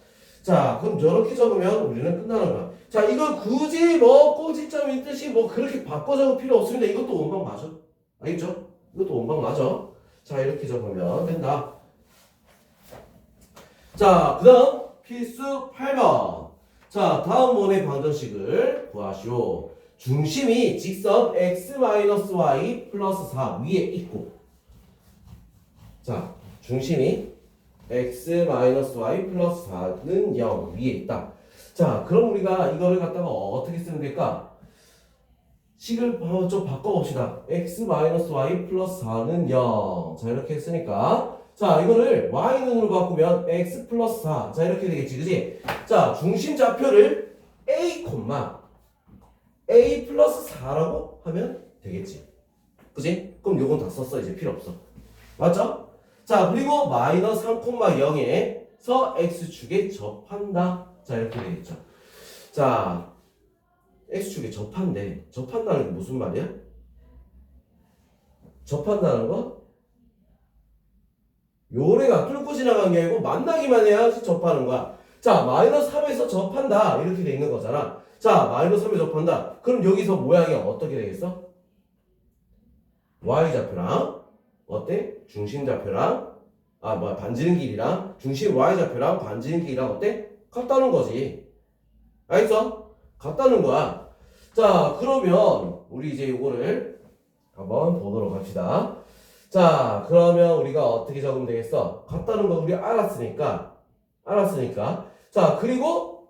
자, 그럼 저렇게 적으면 우리는 끝나는 거야. 자, 이걸 굳이 뭐 꼭지점 있듯이 뭐 그렇게 바꿔 적을 필요 없습니다. 이것도 원방 맞아. 알겠죠? 이것도 원방 맞아. 자, 이렇게 적으면 된다. 자, 그 다음 필수 8번. 자, 다음 원의 방정식을 구하시오. 중심이 직선 x-y 플러스 4 위에 있고. 자, 중심이 x-y 플러스 4는 0 위에 있다. 자, 그럼 우리가 이거를 갖다가 어떻게 쓰면 될까? 식을 좀 바꿔봅시다. x-y 플러스 4는 0. 자, 이렇게 했으니까. 자, 이거를 y는으로 바꾸면 x 플러스 4. 자, 이렇게 되겠지, 그지? 자, 중심 좌표를 a 플러스 4라고 하면 되겠지. 그지? 그럼 요건 다 썼어. 이제 필요 없어. 맞죠? 자, 그리고 마이너스 3,0에서 x축에 접한다. 자, 이렇게 되겠죠. 자, x축에 접한대. 접한다는 게 무슨 말이야? 접한다는 거? 요래가 뚫고 지나간 게 아니고 만나기만 해야지 접하는 거야. 자, 마이너스 3에서 접한다. 이렇게 돼 있는 거잖아. 자, 마이너스 3에 접한다. 그럼 여기서 모양이 어떻게 되겠어? y좌표랑 어때? 중심좌표랑 반지름 길이랑 중심 y좌표랑 반지름 길이랑 어때? 같다는 거지. 알겠어? 같다는 거야. 자, 그러면 우리 이제 이거를 한번 보도록 합시다. 자, 그러면 우리가 어떻게 적으면 되겠어? 같다는 거 우리 알았으니까. 자, 그리고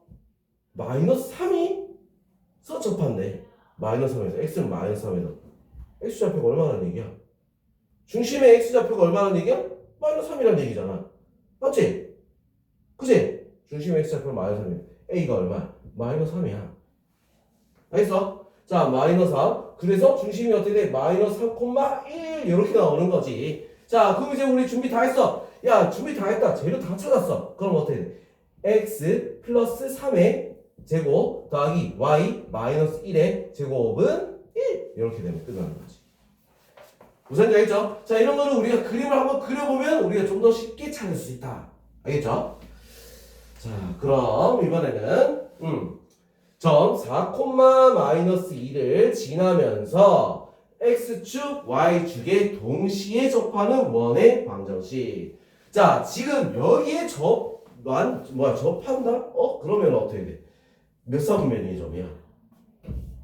마이너스 3이 접한대. 마이너스 3에서 x는 마이너스 3에서 x좌표가 얼마나 얘기야? 중심의 x좌표가 얼마나 얘기야? 마이너스 3이라는 얘기잖아. 맞지? 그치? 중심의 x좌표가 마이너스 3이야. a가 얼마야? 마이너스 3이야. 알겠어? 자, 마이너스 3. 그래서 중심이 어떻게 돼? 마이너스 3,1 이렇게 나오는 거지. 자, 그럼 이제 우리 준비 다 했어. 야, 준비 다 했다. 재료 다 찾았어. 그럼 어떻게 돼? x 플러스 3의 제곱 더하기 y 마이너스 1의 제곱은 1 이렇게 되면 끝나는 거지. 무슨 얘기 알겠죠? 자, 이런 거는 우리가 그림을 한번 그려보면 우리가 좀 더 쉽게 찾을 수 있다. 알겠죠? 자, 그럼 이번에는 점 4,-2를 지나면서 x축, y축에 동시에 접하는 원의 방정식. 자, 지금 여기에 접한다? 그러면 어떻게 돼? 몇 사분면이 점이야?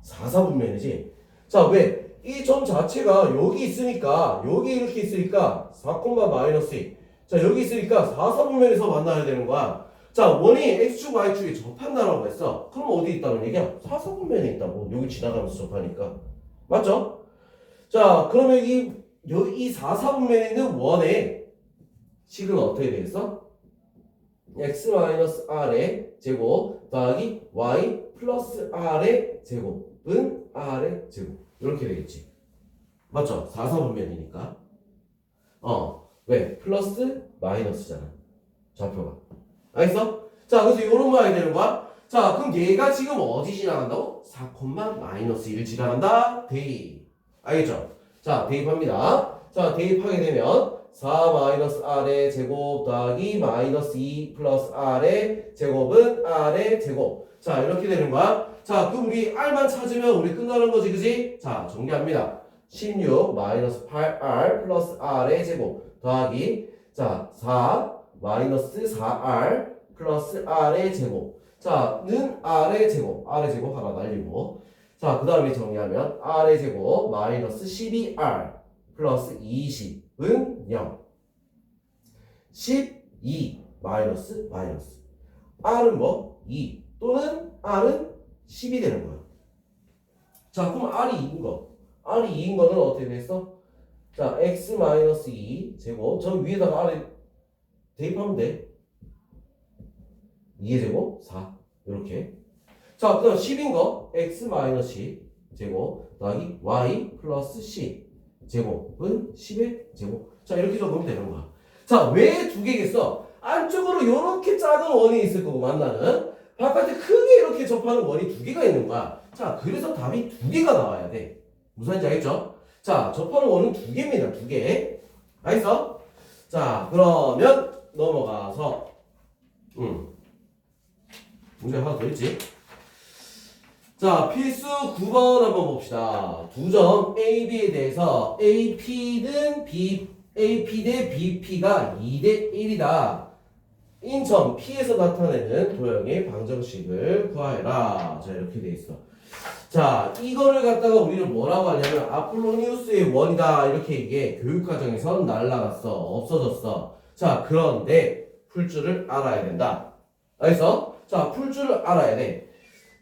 4사분면이지. 자, 왜? 이 점 자체가 여기 있으니까 여기 이렇게 있으니까 4, 마이너스 2. 자 여기 있으니까 4, 4분면에서 만나야 되는 거야. 자 원이 x축, y축에 접한다라고 했어. 그럼 어디 있다는 얘기야? 4, 4분면에 있다고. 여기 지나가면서 접하니까. 맞죠? 자 그러면 이 4, 4분면에 있는 원의 식은 어떻게 되겠어? x-r의 제곱 더하기 y 플러스 r의 제곱은 r의 제곱 이렇게 되겠지. 맞죠? 4, 4분면이니까. 왜? 플러스 마이너스잖아. 좌표가. 알겠어? 자, 그래서 요런 말이 되는 거야. 자, 그럼 얘가 지금 어디 지나간다고? 4, 마이너스 1 지나간다. 대입. 알겠죠? 자, 대입합니다. 자, 대입하게 되면 4 마이너스 r의 제곱 더하기 마이너스 2 플러스 r의 제곱은 r의 제곱. 자, 이렇게 되는 거야. 자, 그럼 우리 r만 찾으면 우리 끝나는 거지, 그지? 자, 정리합니다. 16 마이너스 8r 플러스 r의 제곱 더하기 자 4 마이너스 4r 플러스 r의 제곱 자는 r의 제곱 하나 날리고 자 그 다음에 정리하면 r의 제곱 마이너스 12r 플러스 20은 0 12 마이너스 r은 뭐? 2 또는 r은 10이 되는 거야. 자 그럼 r이 2인 거는 어떻게 됐어? 자, x-2 제곱 저 위에다가 r에 대입하면 돼. 2의 제곱 4 이렇게. 자, 그 다음 10인 거 x-10 제곱 더하기 y 플러스 c 제곱은 10의 제곱. 자, 이렇게 적으면 되는 거야. 자, 왜 두 개겠어? 안쪽으로 이렇게 작은 원이 있을 거고 만나는 바깥에 크게 이렇게 접하는 원이 두 개가 있는 거야. 자, 그래서 답이 두 개가 나와야 돼. 무슨 말인지 알겠죠? 자, 접하는 원은 두 개입니다. 두 개. 알겠어? 자, 그러면 넘어가서 문제 하나 더 있지? 자, 필수 9번 한번 봅시다. 두 점 A, B에 대해서 AP 대 BP가 2대 1이다. 인점 P에서 나타내는 도형의 방정식을 구하여라. 자, 이렇게 돼 있어. 자, 이거를 갖다가 우리는 뭐라고 하냐면 아폴로니우스의 원이다 이렇게 얘기해. 교육과정에선 날라갔어. 없어졌어. 자, 그런데 풀 줄을 알아야 된다. 알겠어? 자, 풀 줄을 알아야 돼.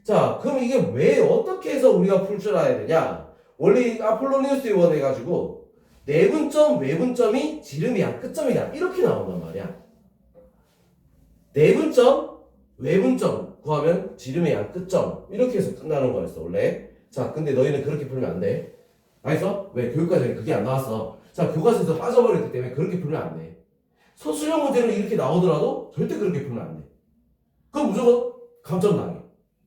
자, 그럼 이게 왜 어떻게 해서 우리가 풀 줄 알아야 되냐? 원래 아폴로니우스의 원 해가지고 내분점, 외분점이 지름이야, 끝점이야 이렇게 나온단 말이야. 내분점, 외분점 구하면 지름의 양 끝점 이렇게 해서 끝나는 거였어 원래. 자 근데 너희는 그렇게 풀면 안 돼. 알겠어? 왜? 교육과정에 그게 안 나왔어. 자 교과서에서 빠져버렸기 때문에 그렇게 풀면 안 돼. 소수형 문제는 이렇게 나오더라도 절대 그렇게 풀면 안 돼. 그럼 무조건 감점 당해.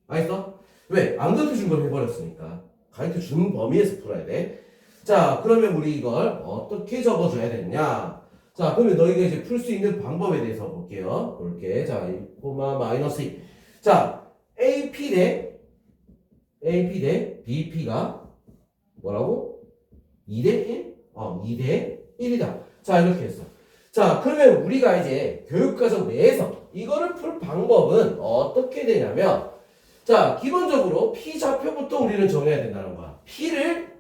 알겠어? 왜? 안 가르쳐준 걸 해버렸으니까 가르쳐준 범위에서 풀어야 돼. 자 그러면 우리 이걸 어떻게 적어줘야 되느냐. 자 그러면 너희가 이제 풀 수 있는 방법에 대해서 볼게. 자 1, 마이너스 2. 자 AP 대 BP가 뭐라고? 2대 1? 2대 1이다. 자 이렇게 했어. 자 그러면 우리가 이제 교육과정 내에서 이거를 풀 방법은 어떻게 되냐면 자 기본적으로 P 좌표부터 우리는 정해야 된다는 거야. P를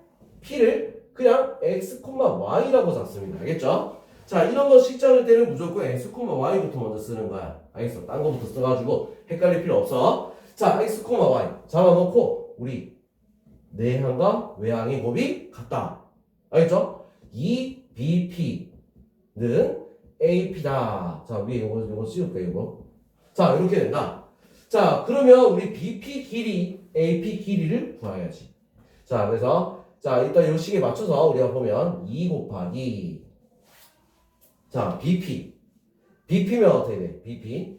그냥 x, y라고 잡습니다. 알겠죠? 자 이런 거 식자를 때는 무조건 x, y부터 먼저 쓰는 거야. 알겠어? 딴 거부터 써가지고 헷갈릴 필요 없어. 자 x, y 잡아놓고 우리 내항과 외항의 곱이 같다. 알겠죠? 이 BP는 AP다. 자 위에 이거 씌울게 이거. 자 이렇게 된다. 자 그러면 우리 BP 길이 AP 길이를 구해야지. 자 그래서 자 일단 이 식에 맞춰서 우리가 보면 2 곱하기 자 BP면 어떻게 돼? BP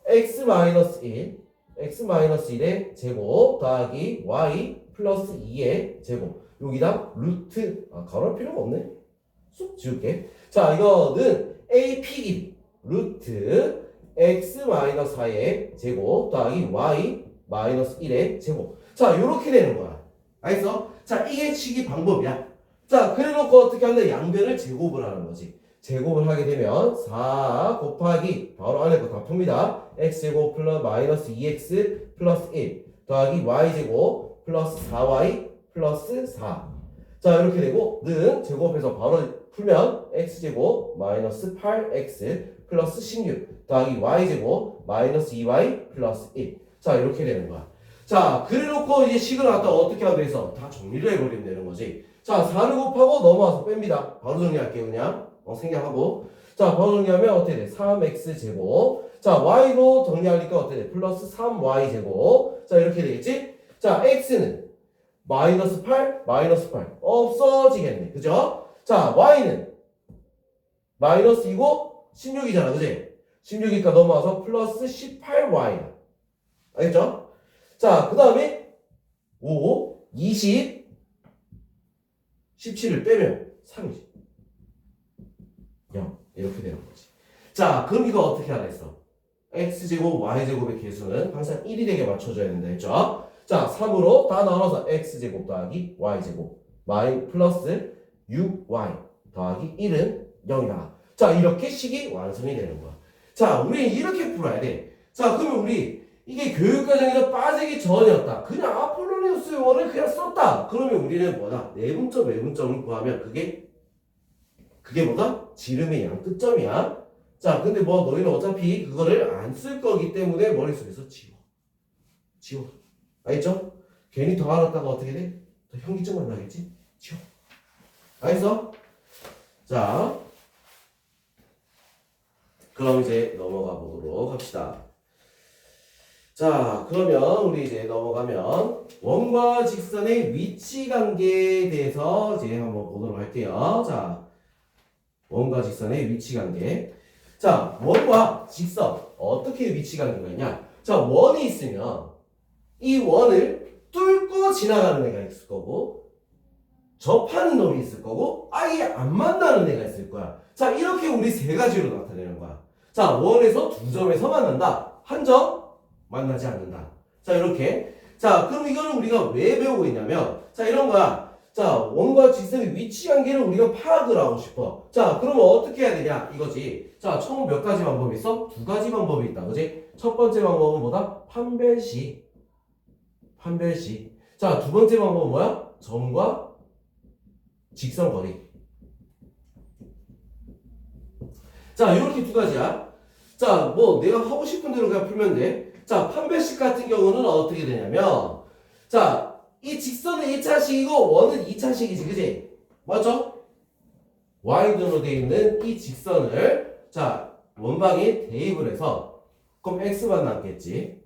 x-1 x-1의 제곱 더하기 y 플러스 2의 제곱 여기다 루트 가로할 필요가 없네. 쑥 지울게. 자 이거는 AP 길이 루트 x-4의 제곱 더하기 y 마이너스 1의 제곱. 자 요렇게 되는 거야. 알겠어? 자 이게 식이 방법이야. 자 그래놓고 어떻게 하면 양변을 제곱을 하는 거지. 제곱을 하게 되면 4 곱하기 바로 안에 거 다 풉니다. x제곱 플러스 마이너스 2x 플러스 1 더하기 y제곱 플러스 4y 플러스 4. 자, 이렇게 되고 는 제곱해서 바로 풀면 x제곱 마이너스 8x 플러스 16 더하기 y제곱 마이너스 2y 플러스 1. 자, 이렇게 되는 거야. 자, 그래놓고 이제 식을 갖다 어떻게 하면 돼서 다 정리를 해버리면 되는 거지. 자, 4를 곱하고 넘어와서 뺍니다. 바로 정리할게요. 그냥 생략하고. 자, 바로 정리하면 어떻게 돼? 3x제곱. 자, y로 정리하니까 어떻게 돼? 플러스 3y제곱. 자, 이렇게 되겠지? 자, x는 마이너스 8, 마이너스 8 없어지겠네. 그죠? 자, y는 마이너스 2고 16이잖아. 그지? 16이니까 넘어와서 플러스 18y야. 알겠죠? 자, 그 다음에 5, 20, 17을 빼면 3이지. 0. 이렇게 되는 거지. 자, 그럼 이거 어떻게 하라 했어? x제곱, y제곱의 개수는 항상 1이 되게 맞춰줘야 된다 했죠? 자, 3으로 다 나눠서 x제곱 더하기 y제곱 플러스 6y 더하기 1은 0이다. 자, 이렇게 식이 완성이 되는 거야. 자, 우리는 이렇게 풀어야 돼. 자, 그러면 우리 이게 교육과정에서 빠지기 전이었다. 그냥 아폴로니우스의 원을 그냥 썼다. 그러면 우리는 뭐다? 내분점, 외분점을 구하면 그게 뭐다? 지름의 양 끝점이야. 자, 근데 뭐 너희는 어차피 그거를 안 쓸 거기 때문에 머릿속에서 지워. 알겠죠? 괜히 더 알았다가 어떻게 돼? 더 현기증만 나겠지? 지워. 알겠어? 자, 그럼 이제 넘어가 보도록 합시다. 자, 그러면 우리 이제 넘어가면 원과 직선의 위치 관계에 대해서 이제 한번 보도록 할게요. 자, 원과 직선의 위치 관계. 자, 원과 직선 어떻게 위치 관계가 있냐? 자, 원이 있으면 이 원을 뚫고 지나가는 애가 있을 거고 접하는 놈이 있을 거고 아예 안 만나는 애가 있을 거야. 자, 이렇게 우리 세 가지로 나타내는 거야. 자, 원에서 두 점에서 만난다. 한 점 만나지 않는다. 자, 이렇게. 자, 그럼 이거는 우리가 왜 배우고 있냐면 자, 이런 거야. 자, 원과 직선의 위치 관계를 우리가 파악을 하고 싶어. 자, 그러면 어떻게 해야 되냐? 이거지. 자, 총 몇 가지 방법이 있어? 두 가지 방법이 있다. 그지? 첫 번째 방법은 뭐다? 판별식. 자, 두 번째 방법은 뭐야? 점과 직선 거리. 자, 이렇게 두 가지야. 자, 뭐 내가 하고 싶은 대로 그냥 풀면 돼. 자, 판별식 같은 경우는 어떻게 되냐면 자, 이 직선은 1차식이고 원은 2차식이지. 그지? 맞죠? y등으로 되어 있는 이 직선을 자, 원방에 대입을 해서 그럼 x만 남겠지.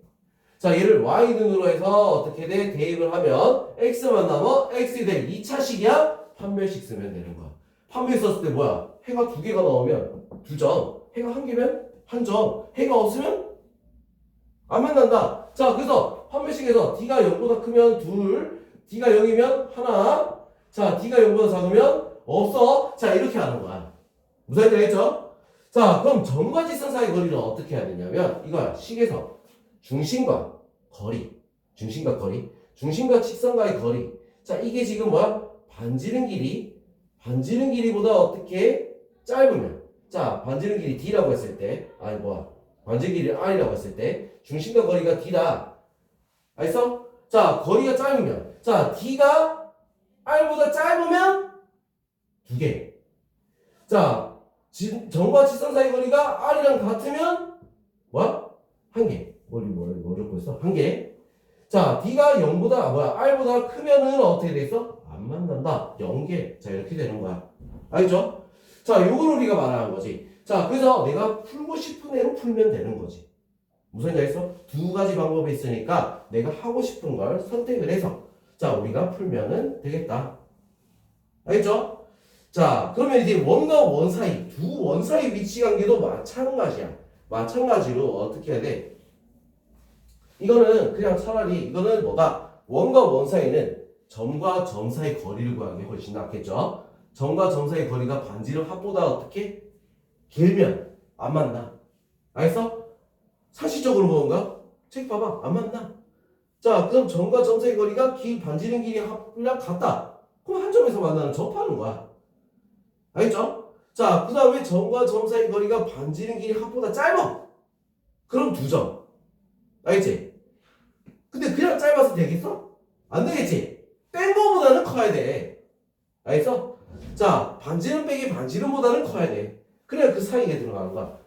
자, 얘를 y등으로 해서 어떻게 돼? 대입을 하면 x만 남아 x이 될 2차식이야? 판별식 쓰면 되는 거야. 판별 썼을 때 뭐야? 해가 두 개가 나오면 두 점, 해가 한 개면 한 점, 해가 없으면 안 만난다. 자, 그래서 판별식에서 d가 0보다 크면 둘, d가 0이면 하나, 자, d가 0보다 작으면 없어. 자, 이렇게 하는 거야. 무슨 말인지 알겠죠? 자, 그럼 점과 직선 사이 거리는 어떻게 해야 되냐면 이거야. 식에서 중심과 거리, 중심과 직선과의 거리. 자, 이게 지금 뭐야? 반지름 길이보다 어떻게 짧으면, 자, 반지름 길이 d라고 했을 때, 반지름 길이 r이라고 했을 때, 중심과 거리가 d다. 알겠어? 자, 거리가 짧으면, 자, d가 r보다 짧으면 두 개. 자, 점과 직선 사이 거리가 r이랑 같으면 뭐야? 한 개. 뭘 적고 있어? 한 개. 자, d가 0보다 r보다 크면은 어떻게 돼 있어? 안 만난다. 0개. 자, 이렇게 되는 거야. 알겠죠? 자, 요걸 우리가 말하는 거지. 자, 그래서 내가 풀고 싶은 애로 풀면 되는 거지. 무슨 얘기 했어? 두 가지 방법이 있으니까 내가 하고 싶은 걸 선택을 해서 자, 우리가 풀면은 되겠다. 알겠죠? 자, 그러면 이제 원과 원 사이, 두 원 사이 위치 관계도 마찬가지야. 마찬가지로 어떻게 해야 돼? 이거는 그냥 차라리 이거는 뭐다? 원과 원 사이는 점과 점 사이 거리를 구하는 게 훨씬 낫겠죠? 점과 점 사이 거리가 반지름 합보다 어떻게? 길면 안 만나. 알겠어? 사실적으로 그런가? 책 봐봐. 안 만나. 자, 그럼 점과 점 사이 거리가 반지름 길이 합이랑 같다. 그럼 한 점에서 만나는 접하는 거야. 알겠죠? 자, 그 다음에 점과 점 사이 거리가 반지름 길이 합보다 짧아. 그럼 두 점. 알겠지? 근데 그냥 짧아서 되겠어? 안 되겠지? 뺀 거보다는 커야 돼. 알겠어? 자, 반지름 빼기 반지름보다는 커야 돼. 그래야 그 사이에 들어가는 거야.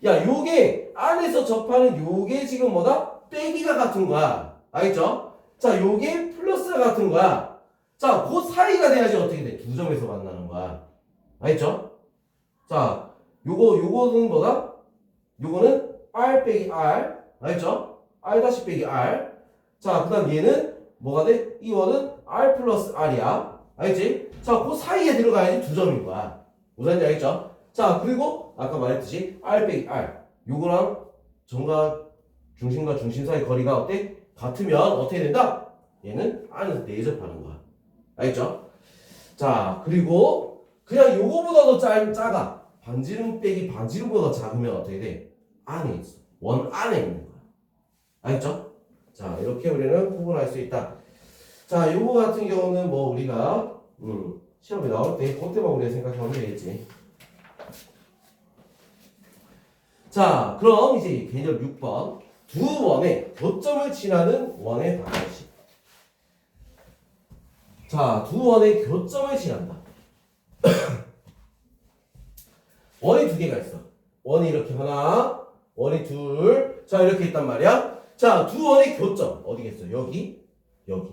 야, 요게 안에서 접하는 요게 지금 뭐다? 빼기가 같은 거야. 알겠죠? 자, 요게 플러스가 같은 거야. 자, 그 사이가 돼야지 어떻게 돼? 두 점에서 만나는 거야. 알겠죠? 자, 요거는 뭐다? 요거는 R 빼기 R. 알겠죠? R 다시 빼기 R. 자, 그 다음 얘는 뭐가 돼? 이 원은 R 플러스 R이야. 알겠지? 자, 그 사이에 들어가야지 두 점인 거야. 무슨 말인지 알겠죠? 자, 그리고 아까 말했듯이 R 빼기 R. 요거랑 점과 중심과 중심 사이 거리가 어때? 같으면 어떻게 된다? 얘는 안에서 내접하는 거야. 알겠죠? 자, 그리고 그냥 요거보다도 작아. 반지름 빼기 반지름보다 작으면 어떻게 돼? 안에 있어. 원 안에 있는 거야. 알겠죠? 자, 이렇게 우리는 구분할 수 있다. 자, 요거 같은 경우는 뭐 우리가 시험에 나올 때 그때만 우리가 생각하면 되겠지. 자, 그럼 이제 개념 6번. 두 원의 교점을 지나는 원의 방정식. 자, 두 원의 교점을 지난다. 원이 두 개가 있어. 원이 이렇게 하나, 원이 둘. 자, 이렇게 있단 말이야. 자, 두 원의 교점. 어디겠어? 여기, 여기.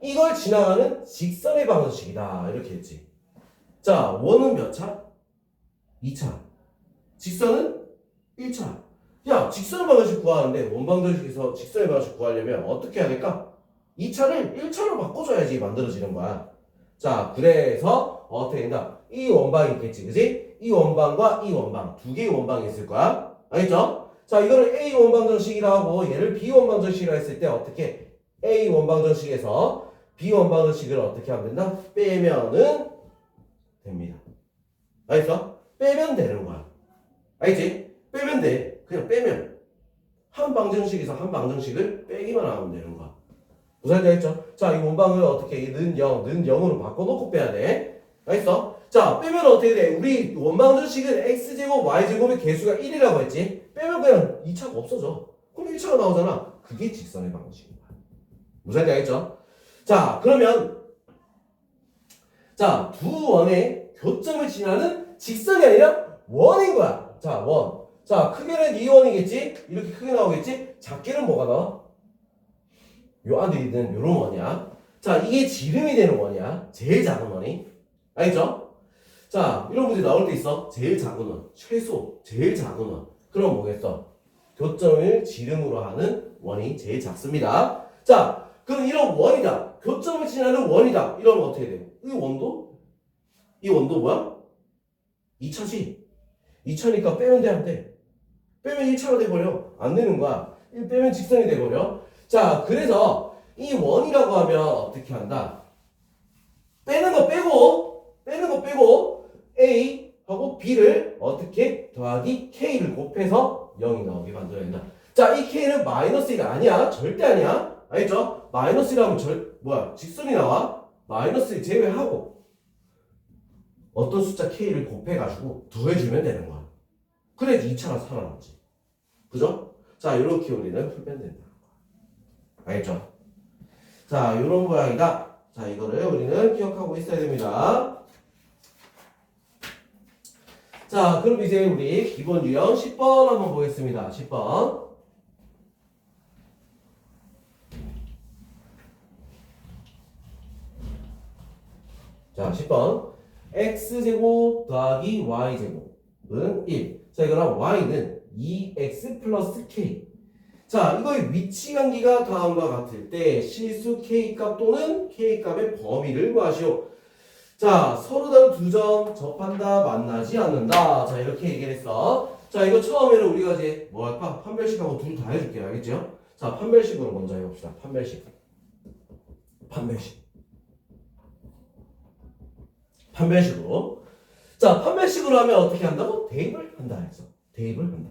이걸 지나가는 직선의 방정식이다. 이렇게 했지. 자, 원은 몇 차? 2차. 직선은 1차. 야, 직선의 방정식 구하는데 원방정식에서 직선의 방정식 구하려면 어떻게 해야 될까? 2차를 1차로 바꿔줘야지 만들어지는 거야. 자, 그래서 어떻게 된다? 이 원방이 있겠지, 그지? 이 원방과 이 원방, 두 개의 원방이 있을 거야. 알겠죠? 자, 이거를 A 원방정식이라 하고 얘를 B 원방정식이라 했을 때 어떻게? A 원방정식에서 B 원방정식을 어떻게 하면 된다? 빼면은 됩니다. 알겠어? 빼면 되는 거야. 알겠지? 빼면 돼. 그냥 빼면. 한 방정식에서 한 방정식을 빼기만 하면 되는 거야. 무슨 말인지 알겠죠? 자, 이 원방을 어떻게 는 0으로 바꿔놓고 빼야 돼. 알겠어? 자, 빼면 어떻게 돼? 우리 원방정식은 x제곱, y제곱의 개수가 1이라고 했지? 빼면 그냥 2차가 없어져. 그럼 1차가 나오잖아. 그게 직선의 방정식인 거야. 무슨 말인지 알겠죠? 자, 그러면 자, 두 원의 교점을 지나는 직선이 아니라 원인 거야. 자, 원. 자, 크게는 이 원이겠지? 이렇게 크게 나오겠지? 작게는 뭐가 나와? 요 안에 있는 요런 원이야. 자, 이게 지름이 되는 원이야. 제일 작은 원이. 알겠죠? 자, 이런 문제 나올 때 있어. 제일 작은 원. 최소. 제일 작은 원. 그럼 뭐겠어? 교점을 지름으로 하는 원이 제일 작습니다. 자, 그럼 이런 원이다. 교점을 지나는 원이다. 이러면 어떻게 돼? 이 원도 뭐야? 2차지. 2차니까 빼면 돼, 안 돼? 빼면 1차가 돼버려. 안 되는 거야. 빼면 직선이 돼버려. 자, 그래서 이 원이라고 하면 어떻게 한다? 빼는 거 빼고 A하고 B를 어떻게 더하기 K를 곱해서 0이 나오게 만들어야 된다. 자, 이 K는 마이너스 1이 아니야. 절대 아니야. 알겠죠? 마이너스 1하면 직선이 나와. 마이너스 1 제외하고 어떤 숫자 K를 곱해가지고 더해주면 되는 거야. 그래야지 2차가 살아남지. 그죠? 자, 이렇게 우리는 풀면 된다. 알겠죠? 자, 이런 모양이다. 자, 이거를 우리는 기억하고 있어야 됩니다. 자, 그럼 이제 우리 기본 유형 10번 한번 보겠습니다. 10번. 자, 10번. x제곱 더하기 y제곱은 1. 자, 이거랑 y는 2x 플러스 k. 자, 이거의 위치 관계가 다음과 같을 때 실수 k값 또는 k값의 범위를 구하시오. 자, 서로 다른 두 점 접한다, 만나지 않는다. 자, 이렇게 얘기를 했어. 자, 이거 처음에는 우리가 이제 뭐 할까? 판별식하고 둘 다 해줄게요. 알겠죠? 자, 판별식으로 먼저 해봅시다. 판별식으로. 자, 판별식으로 하면 어떻게 한다고? 대입을 한다 했어. 대입을 한다.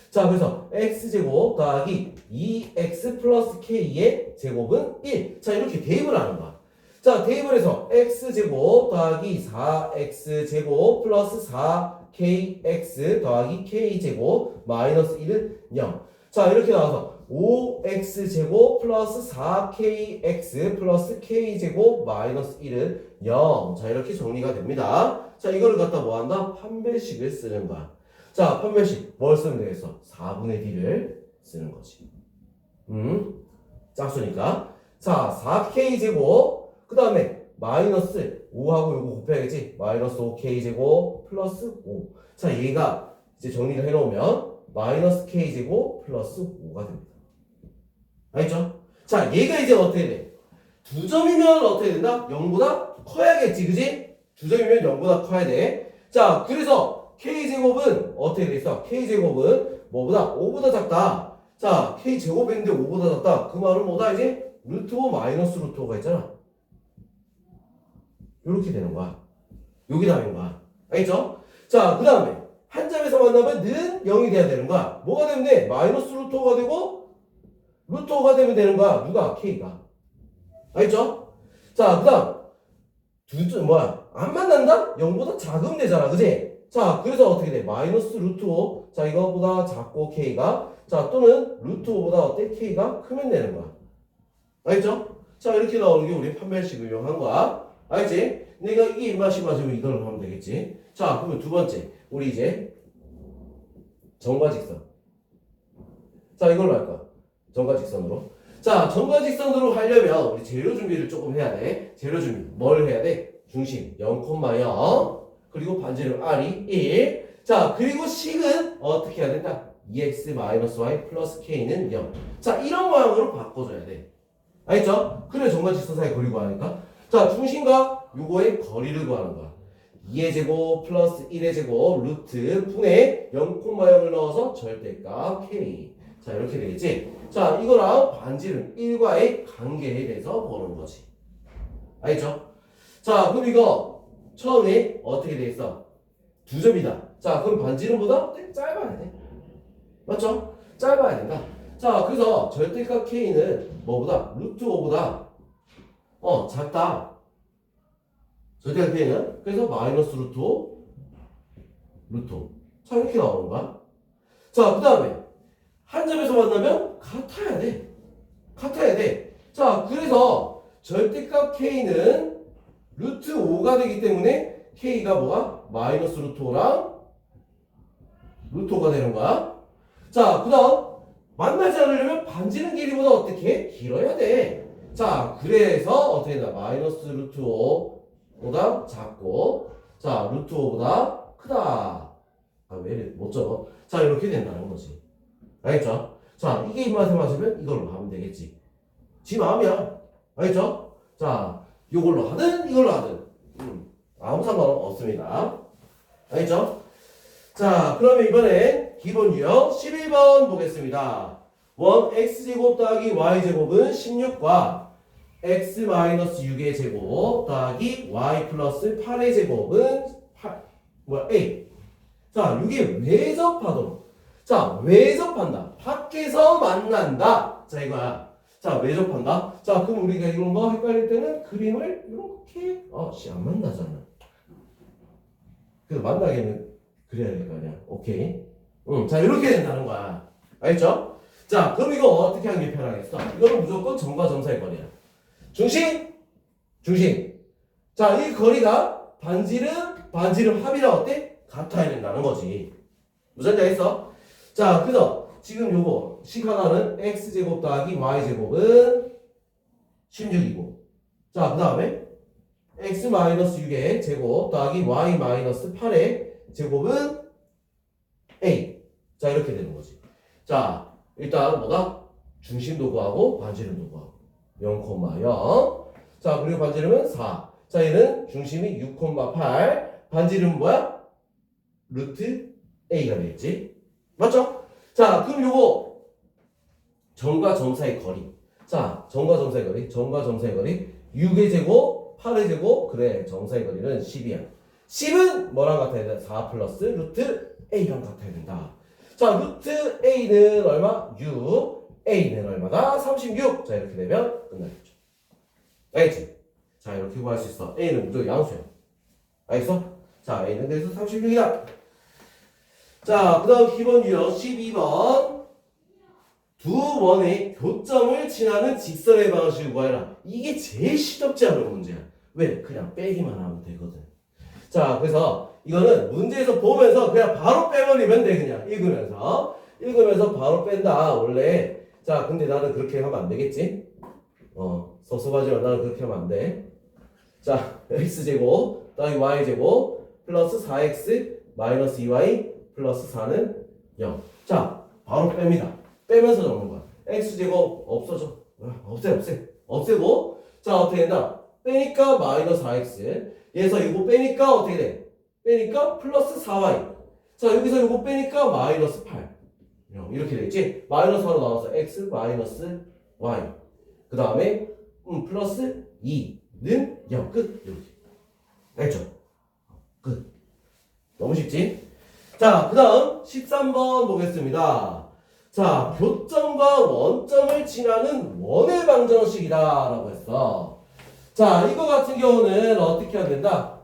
자, 그래서 x제곱 더하기 2x 플러스 k의 제곱은 1. 자, 이렇게 대입을 하는 거야. 자, 대입을 해서 x제곱 더하기 4x제곱 플러스 4kx 더하기 k제곱 마이너스 1은 0. 자, 이렇게 나와서 5x제곱 플러스 4kx 플러스 k제곱 마이너스 1은 0. 자, 이렇게 정리가 됩니다. 자, 이거를 갖다 뭐 한다? 판별식을 쓰는 거야. 자, 판별식 뭘 쓰면 되겠어? 4분의 d를 쓰는 거지. 짝수니까. 자, 4k제곱 그 다음에 마이너스 5하고 요거 곱해야겠지? 마이너스 5k제곱 플러스 5. 자, 얘가 이제 정리를 해놓으면 마이너스 k제곱 플러스 5가 됩니다. 알겠죠? 자, 얘가 이제 어떻게 돼? 2점이면 어떻게 된다? 0보다 커야겠지, 그지? 2점이면 0보다 커야 돼. 자, 그래서 k제곱은 어떻게 돼 있어? k제곱은 뭐보다? 5보다 작다. 자, k제곱인데 5보다 작다. 그 말은 뭐다? 이제 루트 5 마이너스 루트 5가 있잖아. 이렇게 되는 거야. 여기 답인 거야. 알겠죠? 자, 그 다음에 한 점에서 만나면 는 0이 돼야 되는 거야. 뭐가 되면 돼? 마이너스 루트 5가 되고 루트 5가 되면 되는 거야. 누가? K가. 알겠죠? 자, 그 다음 안 만난다? 0보다 작으면 되잖아. 그지? 자, 그래서 어떻게 돼? 마이너스 루트 5. 자, 이거보다 작고 K가. 자, 또는 루트 5보다 어때? K가 크면 되는 거야. 알겠죠? 자, 이렇게 나오는 게 우리 판별식을 이용한 거야. 알겠지? 내가 이게 입맛이 맞으면 이걸 하면 되겠지. 자, 그러면 두 번째. 우리 이제 점과 직선. 자, 이걸로 할까? 점과 직선으로. 자, 점과 직선으로 하려면 우리 재료 준비를 조금 해야 돼. 재료 준비. 뭘 해야 돼? 중심 0,0. 그리고 반지름 R이 1. 자, 그리고 식은 어떻게 해야 된다? 2x-y 플러스 k는 0. 자, 이런 모양으로 바꿔줘야 돼. 알겠죠? 그래 점과 직선 사이 거리 구하니까. 자, 중심과 요거의 거리를 구하는 거야. 2의 제곱 플러스 1의 제곱 루트 분의 0,0을 넣어서 절대값 k. 자, 이렇게 되겠지? 자, 이거랑 반지름 1과의 관계에 대해서 보는 거지. 알겠죠? 자, 그럼 이거 처음에 어떻게 돼 있어? 2점이다. 자, 그럼 반지름보다 짧아야 돼. 맞죠? 짧아야 된다. 자, 그래서 절대값 k는 뭐보다? 루트 5보다 작다. 절대값 k는 그래서 마이너스 루트 5 루트 5. 자, 이렇게 나오는 거야. 자, 그 다음에 한 점에서 만나면 같아야 돼. 같아야 돼. 자, 그래서 절대값 k는 루트 5가 되기 때문에 k가 뭐가? 마이너스 루트 5랑 루트 5가 되는 거야. 자, 그 다음 만나지 않으려면 반지름 길이보다 어떻게? 길어야 돼. 자, 그래서 어떻게 된다? 마이너스 루트 5보다 작고, 자, 루트 5보다 크다. 아, 왜 이래? 못 적어? 자, 이렇게 된다는 거지. 알겠죠? 자, 이게 입맛에 맞으면 이걸로 하면 되겠지. 지 마음이야. 알겠죠? 자, 이걸로 하든 이걸로 하든 아무 상관 없습니다. 알겠죠? 자, 그러면 이번엔 기본 유형 11번 보겠습니다. 1x제곱 더하기 y제곱은 16과 x-6의 제곱 더하기 y 플러스 8의 제곱은 A. 자, 이게 왜 접하도록? 자, 왜 접한다? 밖에서 만난다. 자, 이거야. 자, 왜 접한다? 자, 그럼 우리가 이런 거 헷갈릴 때는 그림을 이렇게 안 만나잖아. 그래서 만나게는 그래야 될 거 아니야. 오케이. 자, 이렇게 된다는 거야. 알겠죠? 자, 그럼 이거 어떻게 하는 게 편하겠어? 이거는 무조건 점과 점 사이 거리야. 중심. 자, 이 거리가 반지름 합이랑 어때? 같아야 된다는 거지. 무슨 말 했어? 자, 그래서 지금 요거 식 하나는 x제곱 더하기 y제곱은 16이고, 자, 그 다음에 x-6의 제곱 더하기 y-8의 제곱은 A. 자, 이렇게 되는 거지. 자, 일단 뭐다? 중심도 구하고 반지름도 구하고 0,0. 자, 그리고 반지름은 4. 자, 얘는 중심이 6,8. 반지름은 뭐야? 루트 A가 되겠지. 맞죠? 자, 그럼 요거 점과 점 사이 거리. 자, 점과 점 사이 거리. 6의 제곱, 8의 제곱. 그래, 점 사이 거리는 10이야. 10은 뭐랑 같아야 돼? 4 플러스 루트 A랑 같아야 된다. 자, 루트 A는 얼마? 6. A는 얼마다? 36. 자, 이렇게 되면 끝나겠죠. 알겠지? 자, 이렇게 구할 수 있어. A는 무조건 양수야. 알겠어? 자, A는 그래서 36이다. 자, 그 다음 기본 유형 12번. 두 원의 교점을 지나는 직선의 방식을 구하라. 이게 제일 시덥지 않은 문제야. 왜? 그냥 빼기만 하면 되거든. 자, 그래서 이거는 문제에서 보면서 그냥 바로 빼버리면 돼. 그냥 읽으면서 바로 뺀다. 원래. 자, 근데 나는 그렇게 하면 안 되겠지? 섭섭하지만 나는 그렇게 하면 안 돼. 자, x제곱 더하기 y제곱 플러스 4x 마이너스 2y 플러스 4는 0. 자, 바로 뺍니다. 빼면서 적는 거야. x제곱 없어져. 없애고. 자, 어떻게 된다? 빼니까 마이너스 4x. 얘에서 이거 빼니까 어떻게 돼? 빼니까 플러스 4y. 자, 여기서 이거 빼니까 마이너스 8. 이렇게 되겠지? 마이너스 4로 나와서 x 마이너스 y. 그 다음에 플러스 2는 0. 끝. 이렇게. 알겠죠? 끝. 너무 쉽지? 자, 그 다음 13번 보겠습니다. 자, 교점과 원점을 지나는 원의 방정식이다 라고 했어. 자, 이거 같은 경우는 어떻게 하면 된다?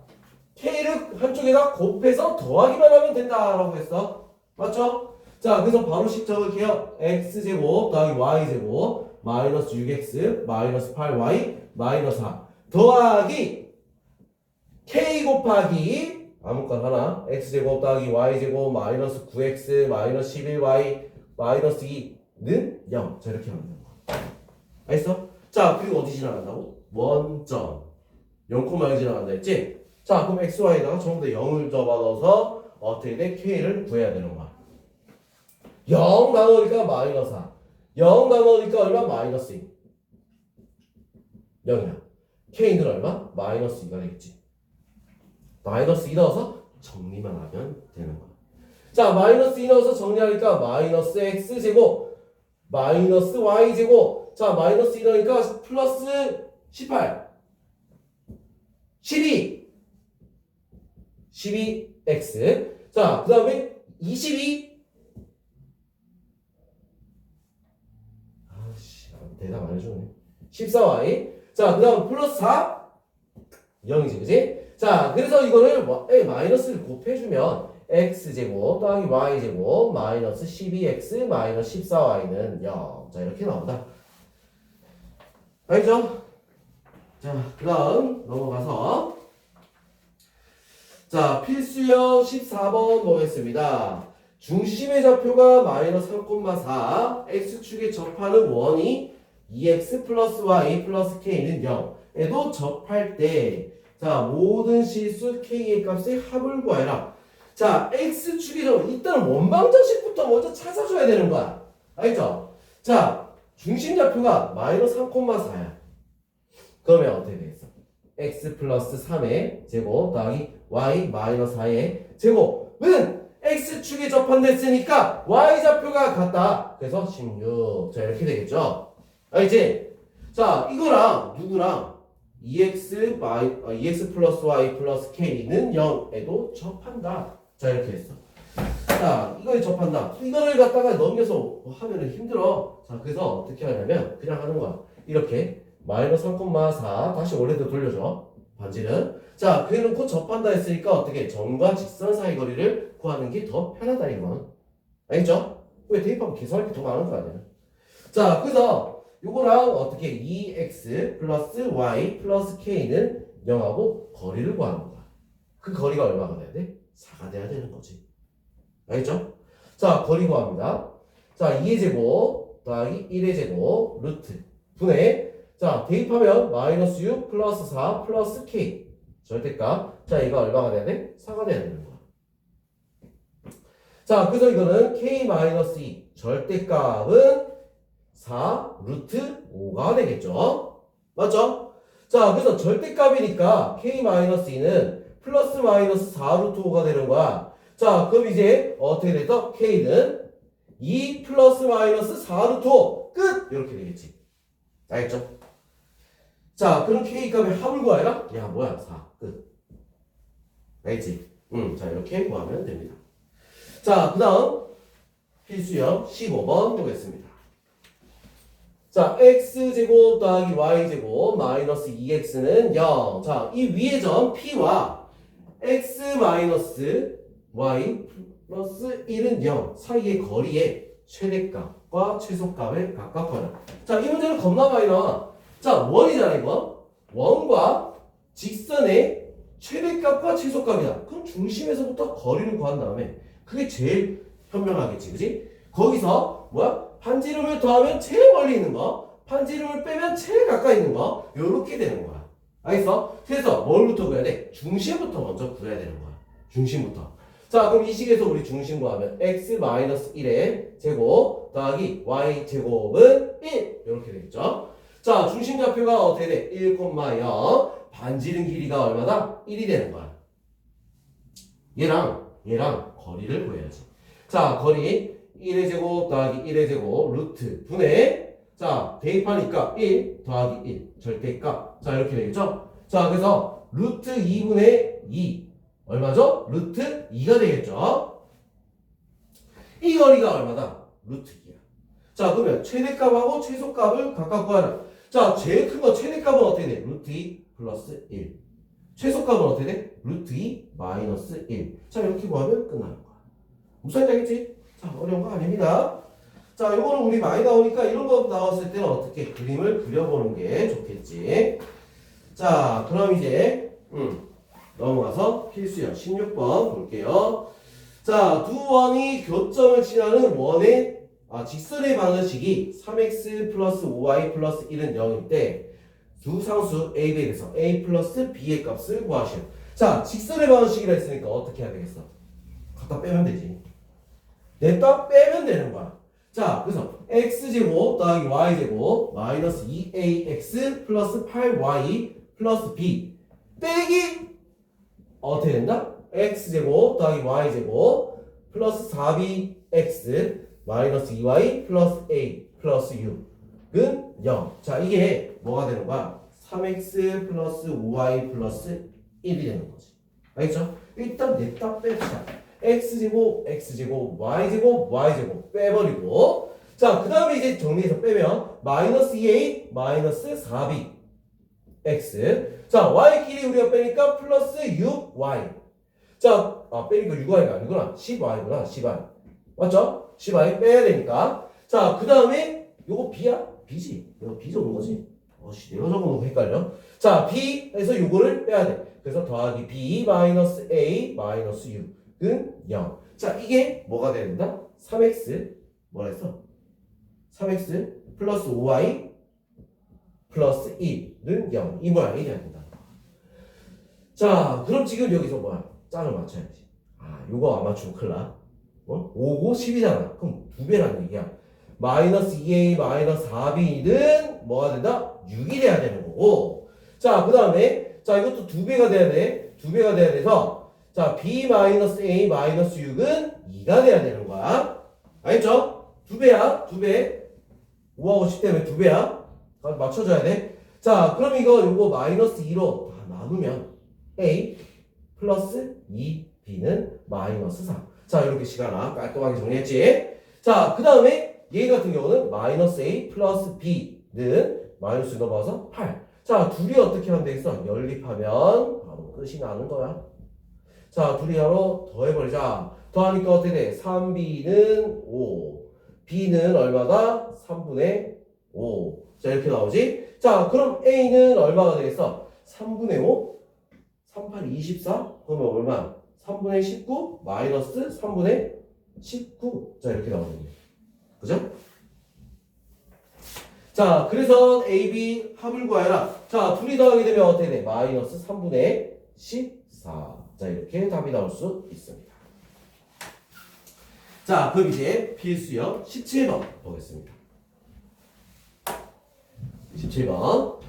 K를 한쪽에다 곱해서 더하기만 하면 된다 라고 했어. 맞죠? 자, 그래서 바로 식 적을게요. x제곱 더하기 y제곱 마이너스 6x 마이너스 8y 마이너스 4 더하기 K 곱하기 아무것도 하나 x제곱 더하기 y제곱 마이너스 9x 마이너스 11y 마이너스 2는 0. 자, 이렇게 하면 되는 거야. 알겠어? 자, 그리고 어디 지나간다고? 원점 0,1 지나간다 했지? 자, 그럼 xy에다가 전부 다 0을 접어넣어서 어떻게 돼? k를 구해야 되는 거야. 0 나누니까 마이너스 4 0 나누니까 얼마? 마이너스 2 0이야. k는 얼마? 마이너스 2가 되겠지. 마이너스 2 넣어서 정리만 하면 되는 거야. 자, 마이너스 2 넣어서 정리하니까 마이너스 x제곱 마이너스 y제곱. 자, 마이너스 2 넣으니까 플러스 18 12x. 자, 그 다음에 22 대답 안 해주네. 14y. 자, 그 다음 플러스 4 0이지, 그지? 자, 그래서 이거를 마이너스를 곱해주면 x제곱 더하기 y제곱 마이너스 12x 마이너스 14y는 0. 자, 이렇게 나온다. 알겠죠? 자, 그 다음 넘어가서 자, 필수형 14번 보겠습니다. 중심의 좌표가 마이너스 3,4 x축에 접하는 원이 2x 플러스 y 플러스 k는 0에도 접할 때 자, 모든 실수 k의 값의 합을 구해라. 자, x축에 접 일단 원방정식부터 먼저 찾아줘야 되는 거야. 알겠죠? 자, 중심 좌표가 마이너스 3,4야. 그러면 어떻게 되겠어? x 플러스 3의 제곱 더하기 y 마이너스 4의 제곱은 x축에 접한댔으니까 y좌표가 같다. 그래서 16. 자, 이렇게 되겠죠? 알겠지? 자, 이거랑 누구랑 2x 플러스 y 플러스 k는 0에도 접한다. 자, 이렇게 했어. 자, 이거에 접한다. 이거를 갖다가 넘겨서 하면은 힘들어. 자, 그래서 어떻게 하냐면 그냥 하는 거야. 이렇게 마이너스 3,4 다시 원래대로 돌려줘. 반지는. 자, 그래놓고 접한다 했으니까 어떻게 점과 직선 사이 거리를 구하는 게 더 편하다 이건. 알겠죠? 왜 대입하면 계산할 게 더 많은 거 아니야? 자, 그래서 요거랑 어떻게 2x 플러스 y 플러스 k는 0하고 거리를 구하는 거야. 그 거리가 얼마가 돼야 돼? 4가 돼야 되는 거지. 알겠죠? 자, 거리 구합니다. 자, 2의 제곱 더하기 1의 제곱 루트 분의 자, 대입하면 마이너스 6 플러스 4 플러스 k 절대값. 자, 이거 얼마가 돼야 돼? 4가 돼야 되는 거야. 자, 그래서 이거는 k 마이너스 2 절대값은 4 루트 5가 되겠죠? 맞죠? 자, 그래서 절대값이니까 k 마이너스 2는 플러스 마이너스 4 루트 5가 되는 거야. 자, 그럼 이제 어떻게 돼서 k는 2 플러스 마이너스 4 루트 5 끝! 이렇게 되겠지. 알겠죠? 자, 그럼 k 값의 합을 구하라? 야, 뭐야? 4 끝. 알겠지? 자, 이렇게 구하면 됩니다. 자, 그 다음 필수형 15번 보겠습니다. 자, x제곱 더하기 y제곱 마이너스 2x는 0. 자, 이 위의 점 p와 x 마이너스 y 플러스 1은 0 사이의 거리에 최대값과 최소값을 각각 구하라. 자, 이 문제는 겁나 많이 나와. 자, 원이잖아 이거. 원과 직선의 최대값과 최소값이다. 그럼 중심에서부터 거리를 구한 다음에 그게 제일 현명하겠지, 그지? 거기서 뭐야? 반지름을 더하면 제일 멀리 있는 거, 반지름을 빼면 제일 가까이 있는 거, 요렇게 되는 거야. 알겠어? 그래서 뭘부터 구해야 돼? 중심부터 먼저 구해야 되는 거야. 중심부터. 자, 그럼 이 식에서 우리 중심 구하면 x-1의 제곱 더하기 y 제곱은 1 이렇게 되겠죠. 자, 중심 좌표가 어떻게 돼? 1,0 반지름 길이가 얼마다? 1이 되는 거야. 얘랑 거리를 구해야지. 자, 거리 1의 제곱 더하기 1의 제곱 루트 분의 자, 대입하니까 1 더하기 1 절대값. 자, 이렇게 되겠죠? 자, 그래서 루트 2분의 2 얼마죠? 루트 2가 되겠죠? 이 거리가 얼마다? 루트 2야. 자, 그러면 최대값하고 최소값을 각각 구하라. 자, 제일 큰 거 최대값은 어떻게 돼? 루트 2 플러스 1. 최소값은 어떻게 돼? 루트 2 마이너스 1. 자, 이렇게 구하면 끝나는 거야. 무슨 말인지 알겠지? 자, 어려운 거 아닙니다. 자, 요거는 우리 많이 나오니까 이런 거 나왔을 때는 어떻게 그림을 그려보는 게 좋겠지. 자, 그럼 이제 넘어가서 필수형 16번 볼게요. 자, 두 원이 교점을 지나는 원의 직선의 방정식이 3x 플러스 5y 플러스 1은 0일 때 두 상수 a, b에서 a 플러스 b의 값을 구하시오. 자, 직선의 방정식이라 했으니까 어떻게 해야 되겠어? 갖다 빼면 되지. 냅다 빼면 되는 거야. 자, 그래서 x제곱 더하기 y제곱 마이너스 2ax 플러스 8y 플러스 b 빼기 어떻게 된다? x제곱 더하기 y제곱 플러스 4bx 마이너스 2y 플러스 a 플러스 6은 0. 자, 이게 뭐가 되는 거야? 3x 플러스 5y 플러스 1이 되는 거지. 알겠죠? 일단 냅다 뺍시다. x제곱 x제곱 y제곱 y제곱 빼버리고 자, 그 다음에 이제 정리해서 빼면 마이너스 2a 마이너스 4b x 자, y끼리 우리가 빼니까 플러스 6y 자, 빼니까 6y가 아니구나 10y구나 10y 맞죠? 10y 빼야 되니까 자, 그 다음에 요거 b야? b지 이거 b 적은 거지 내가 적어놓고 헷갈려 자, b에서 요거를 빼야 돼 그래서 더하기 b 마이너스 a 마이너스 6은 0 자, 이게 뭐가 된다? 3x 뭐라 했어? 3x 플러스 5y 플러스 1은 0 이 모양이 돼야 된다. 자, 그럼 지금 여기서 뭐야? 짝을 맞춰야지. 요거 안 맞추면 큰일 나. 5고 10이잖아. 그럼 2배라는 얘기야. 마이너스 2a 마이너스 4b는 뭐가 된다? 6이 돼야 되는 거고. 자, 그 다음에 자, 이것도 2배가 돼야 돼. 2배가 돼야 돼서 자, b 마이너스 a 마이너스 6은 2가 돼야 되는 거야. 알겠죠? 2배야. 2배. 5하고 10 때문에 2배야. 맞춰줘야 돼. 자, 그럼 요거 마이너스 2로 다 나누면 a 플러스 2b는 마이너스 4. 자, 이렇게 시간아 깔끔하게 정리했지. 자, 그 다음에 얘 같은 경우는 마이너스 a 플러스 b는 마이너스 넘어가서 8. 자, 둘이 어떻게 하면 되겠어? 연립하면 바로 끝이 나는 거야. 자, 둘이 바로 더해버리자. 더하니까 어떻게 돼? 3b는 5. b는 얼마다? 3분의 5. 자, 이렇게 나오지? 자, 그럼 a는 얼마가 되겠어? 3분의 5? 3, 8, 24? 그러면 얼마? 3분의 19 마이너스 3분의 19. 자, 이렇게 나오는 거예요. 그죠? 자, 그래서 A, B 합을 구하여라. 자, 둘이 더하게 되면 어떻게 돼? 마이너스 3분의 14. 자, 이렇게 답이 나올 수 있습니다. 자, 그럼 이제 필수형 17번 보겠습니다. 17번.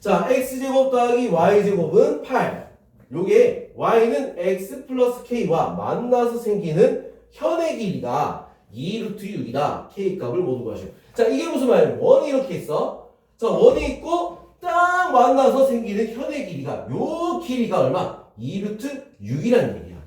자, x제곱 더하기 y제곱은 8. 요게 y는 x 플러스 k와 만나서 생기는 현의 길이가 2루트 6이다. k 값을 모두 구하시오. 자, 이게 무슨 말이야? 원이 이렇게 있어. 자, 원이 있고 딱 만나서 생기는 현의 길이가 요 길이가 얼마? 2루트 6이라는 얘기야.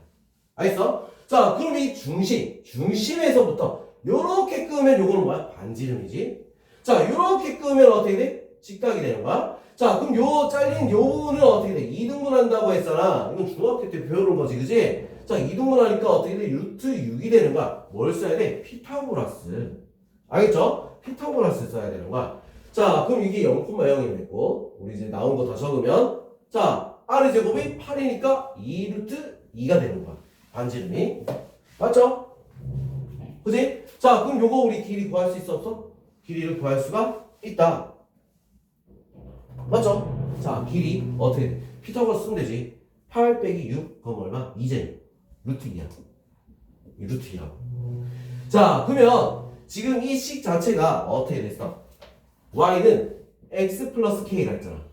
알겠어? 자, 그럼 이 중심에서부터 요렇게 끄면 요거는 뭐야? 반지름이지. 자, 요렇게 끄면 어떻게 돼? 직각이 되는 거야. 자, 그럼 요 잘린 요는 어떻게 돼? 2등분 한다고 했잖아. 이건 중학교 때 배우는 거지, 그지? 자, 이등분하니까 어떻게 돼? 루트 6이 되는 거야. 뭘 써야 돼? 피타고라스. 알겠죠? 피타고라스 써야 되는 거야. 자, 그럼 이게 0,0이 됐고, 우리 이제 나온 거 다 적으면, 자, R의 제곱이 8이니까 2 루트 2가 되는 거야. 반지름이. 맞죠? 그지? 자, 그럼 요거 우리 길이 구할 수 있어, 없어? 길이를 구할 수가 있다. 맞죠? 자, 길이 어떻게 돼? 피타고라스 쓰면 되지. 8 빼기 6, 그럼 얼마? 2제곱. 루트 2야. 이 루트 2라고. 자, 그러면 지금 이 식 자체가 어떻게 됐어? y는 x 플러스 k라 했잖아.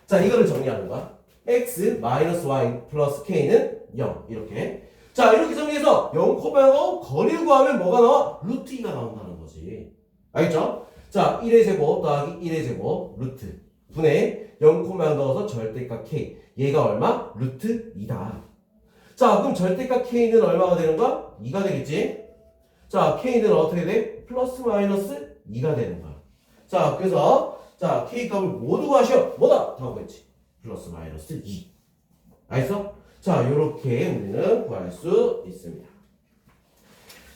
자, 이거를 정리하는 거야. x 마이너스 y 플러스 k는 0. 이렇게. 자, 이렇게 정리해서 0,0 거리를 구하면 뭐가 나와? 루트 2가 나온다는 거지. 알겠죠? 자, 1의 제곱 더하기 1의 제곱 루트 분의 0,0 넣어서 절대값 k. 얘가 얼마? 루트 2다. 자, 그럼 절대값 k는 얼마가 되는 거야? 2가 되겠지? 자, k는 어떻게 돼? 플러스 마이너스 2가 되는 거야. 자, 그래서 자, k 값을 모두 구하시오. 뭐다? 다고 했지. 플러스 마이너스 2. 알겠어? 자, 요렇게 우리는 구할 수 있습니다.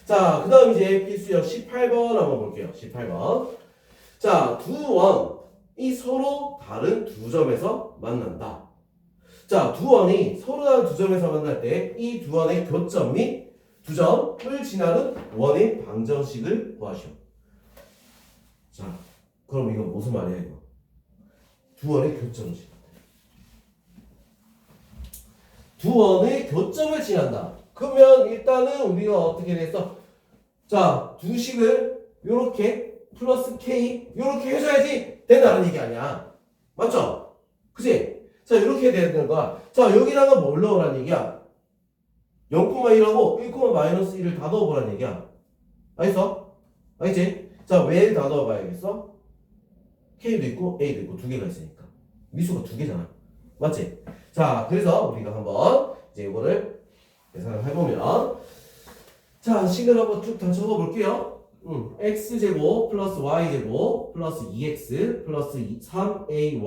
자, 그 다음 이제 필수역 18번 한번 볼게요. 18번. 자, 두 원이 서로 다른 두 점에서 만난다. 자, 두 원이 서로 다른 두 점에서 만날 때 이 두 원의 교점 및 두 점을 지나는 원의 방정식을 구하시오. 자, 그럼 이거 무슨 말이야 이거? 두 원의 교점을 지난다. 두 원의 교점을 지난다. 그러면 일단은 우리가 어떻게 됐어? 자, 두 식을 요렇게 플러스 k 요렇게 해줘야지 된다는 얘기 아니야. 맞죠? 그치? 자, 이렇게 돼야 되는 거야. 자, 여기다가 뭘 넣으라는 얘기야? 0,1하고 1, 마이너스 1을 다 넣어보라는 얘기야. 알겠어? 알겠지? 자, 왜 다 넣어봐야겠어? K도 있고 A도 있고 두 개가 있으니까. 미수가 두 개잖아. 맞지? 자, 그래서 우리가 한번 이제 이거를 계산을 해보면 자, 식을 한번 쭉 다 적어볼게요. x제곱 플러스 y제곱 플러스 2x 플러스 3ay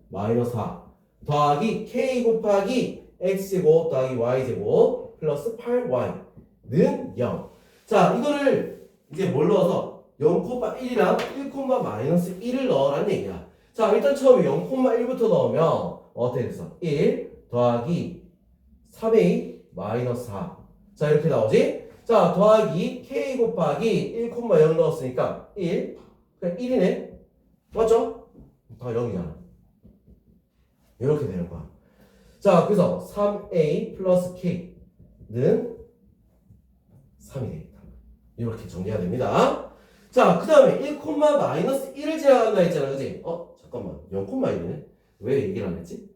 마이너스 4 더하기 k 곱하기 x제곱 더하기 y제곱 플러스 8y는 0. 자, 이거를 이제 뭘 넣어서 0,1이랑 1, 마이너스 1을 넣으라는 얘기야. 자, 일단 처음에 0,1부터 넣으면 어떻게 됐어? 1 더하기 3a 마이너스 4. 자, 이렇게 나오지? 자, 더하기 k 곱하기 1,0 넣었으니까 1. 그냥 1이네. 맞죠? 다 0이잖아. 이렇게 되는 거야. 자, 그래서 3a 플러스 k는 3이 되겠다. 이렇게 정리가 됩니다. 자, 그 다음에 1, 마이너스 1을 지나간다 했잖아. 그지? 잠깐만. 0,1이네. 왜 얘기를 안 했지?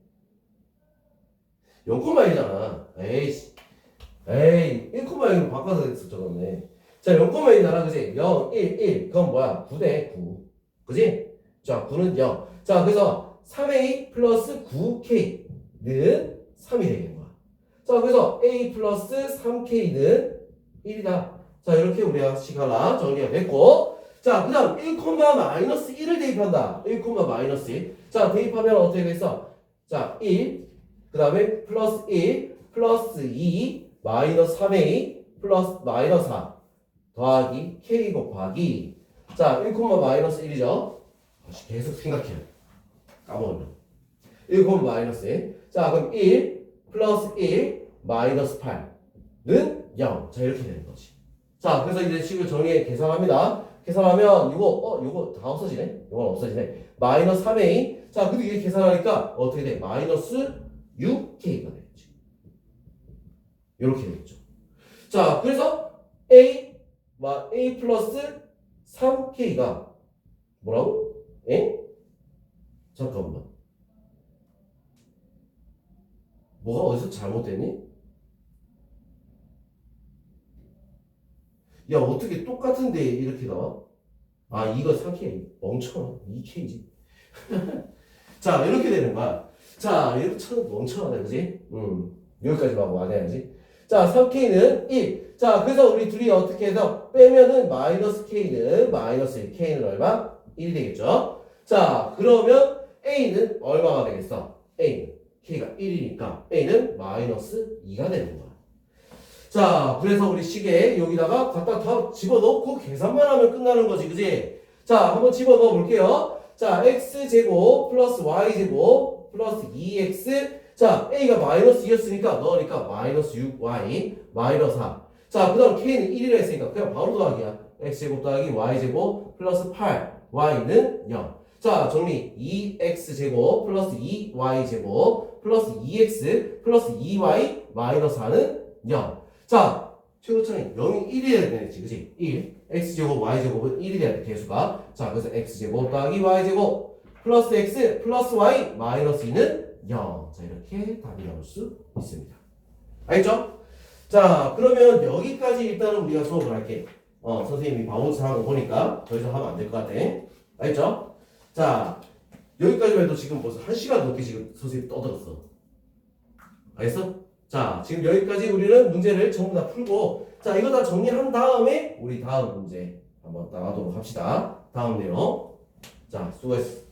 0,1이잖아. 에이씨. 에이, 1,1로 바꿔서 적었네. 자, 0,1이잖아. 그지? 0, 1, 1. 그건 뭐야? 9대 9. 그지? 자, 9는 0. 자, 그래서 3a 플러스 9k는 3이 되는 거야. 자, 그래서 a 플러스 3k는 1이다. 자, 이렇게 우리가 식 하나 정리가 됐고, 자, 그 다음 1, 마이너스 1을 대입한다. 1, 마이너스 1. 자, 대입하면 어떻게 되겠어? 자, 1, 그 다음에 플러스 1, 플러스 2, 마이너스 3a, 플러스 마이너스 4, 더하기 k 곱하기, 자, 1, 마이너스 1이죠? 계속 생각해. 까먹으면. 1, 마이너스 1. 자, 그럼 1, 플러스 1, 마이너스 8는 0. 자, 이렇게 되는 거지. 자, 그래서 이제 식을 정리해 계산합니다. 계산하면 요거 다 없어지네. 요건 없어지네. 마이너스 3a. 자, 근데 이게 계산하니까 어떻게 돼? 마이너스 6k가 되겠지. 이렇게 되겠죠. 자, 그래서 a 플러스 3k가 뭐라고? 잠깐만. 뭐가 어디서 잘못됐니? 야, 어떻게 똑같은데 이렇게 나와? 아, 이거 3K. 멍청아. 2K지. 자, 이렇게 되는 거야. 자, 이렇게 멍청하다, 그지? 여기까지만 하고 안 해야지. 자, 3K는 1. 자, 그래서 우리 둘이 어떻게 해서 빼면은 마이너스 K는 마이너스 1. K는 얼마? 1이 되겠죠? 자, 그러면 A는 얼마가 되겠어? A는 K가 1이니까 A는 마이너스 2가 되는 거야. 자, 그래서 우리 식에 여기다가 갖다 다 집어넣고 계산만 하면 끝나는 거지, 그지? 자, 한번 집어넣어 볼게요. 자, x제곱 플러스 y제곱 플러스 2x. 자, a가 마이너스 2였으니까 넣으니까 마이너스 6y 마이너스 4. 자, 그 다음 k는 1이라 했으니까 그냥 바로 더하기야. x제곱 더하기 y제곱 플러스 8 y는 0. 자, 정리. 2x제곱 플러스 2y제곱 플러스 2x 플러스 2y 마이너스 4는 0. 자, 최고차는 0이 1이어야 되지, 그치? 1. x제곱 y제곱은 1이 돼야 돼, 개수가. 자, 그래서 x제곱 더하기 y제곱 플러스 x 플러스 y 마이너스 2는 0. 자, 이렇게 답이 나올 수 있습니다. 알겠죠? 자, 그러면 여기까지 일단은 우리가 수업을 할게. 선생님이 바운스 하고 보니까 더 이상 하면 안 될 것 같아. 알겠죠? 자, 여기까지만 해도 지금 벌써 1시간 넘게 지금 선생님이 떠들었어. 알겠어? 자, 지금 여기까지 우리는 문제를 전부 다 풀고, 자, 이거 다 정리한 다음에 우리 다음 문제 한번 나가도록 합시다. 다음 내용. 자, 수고했어.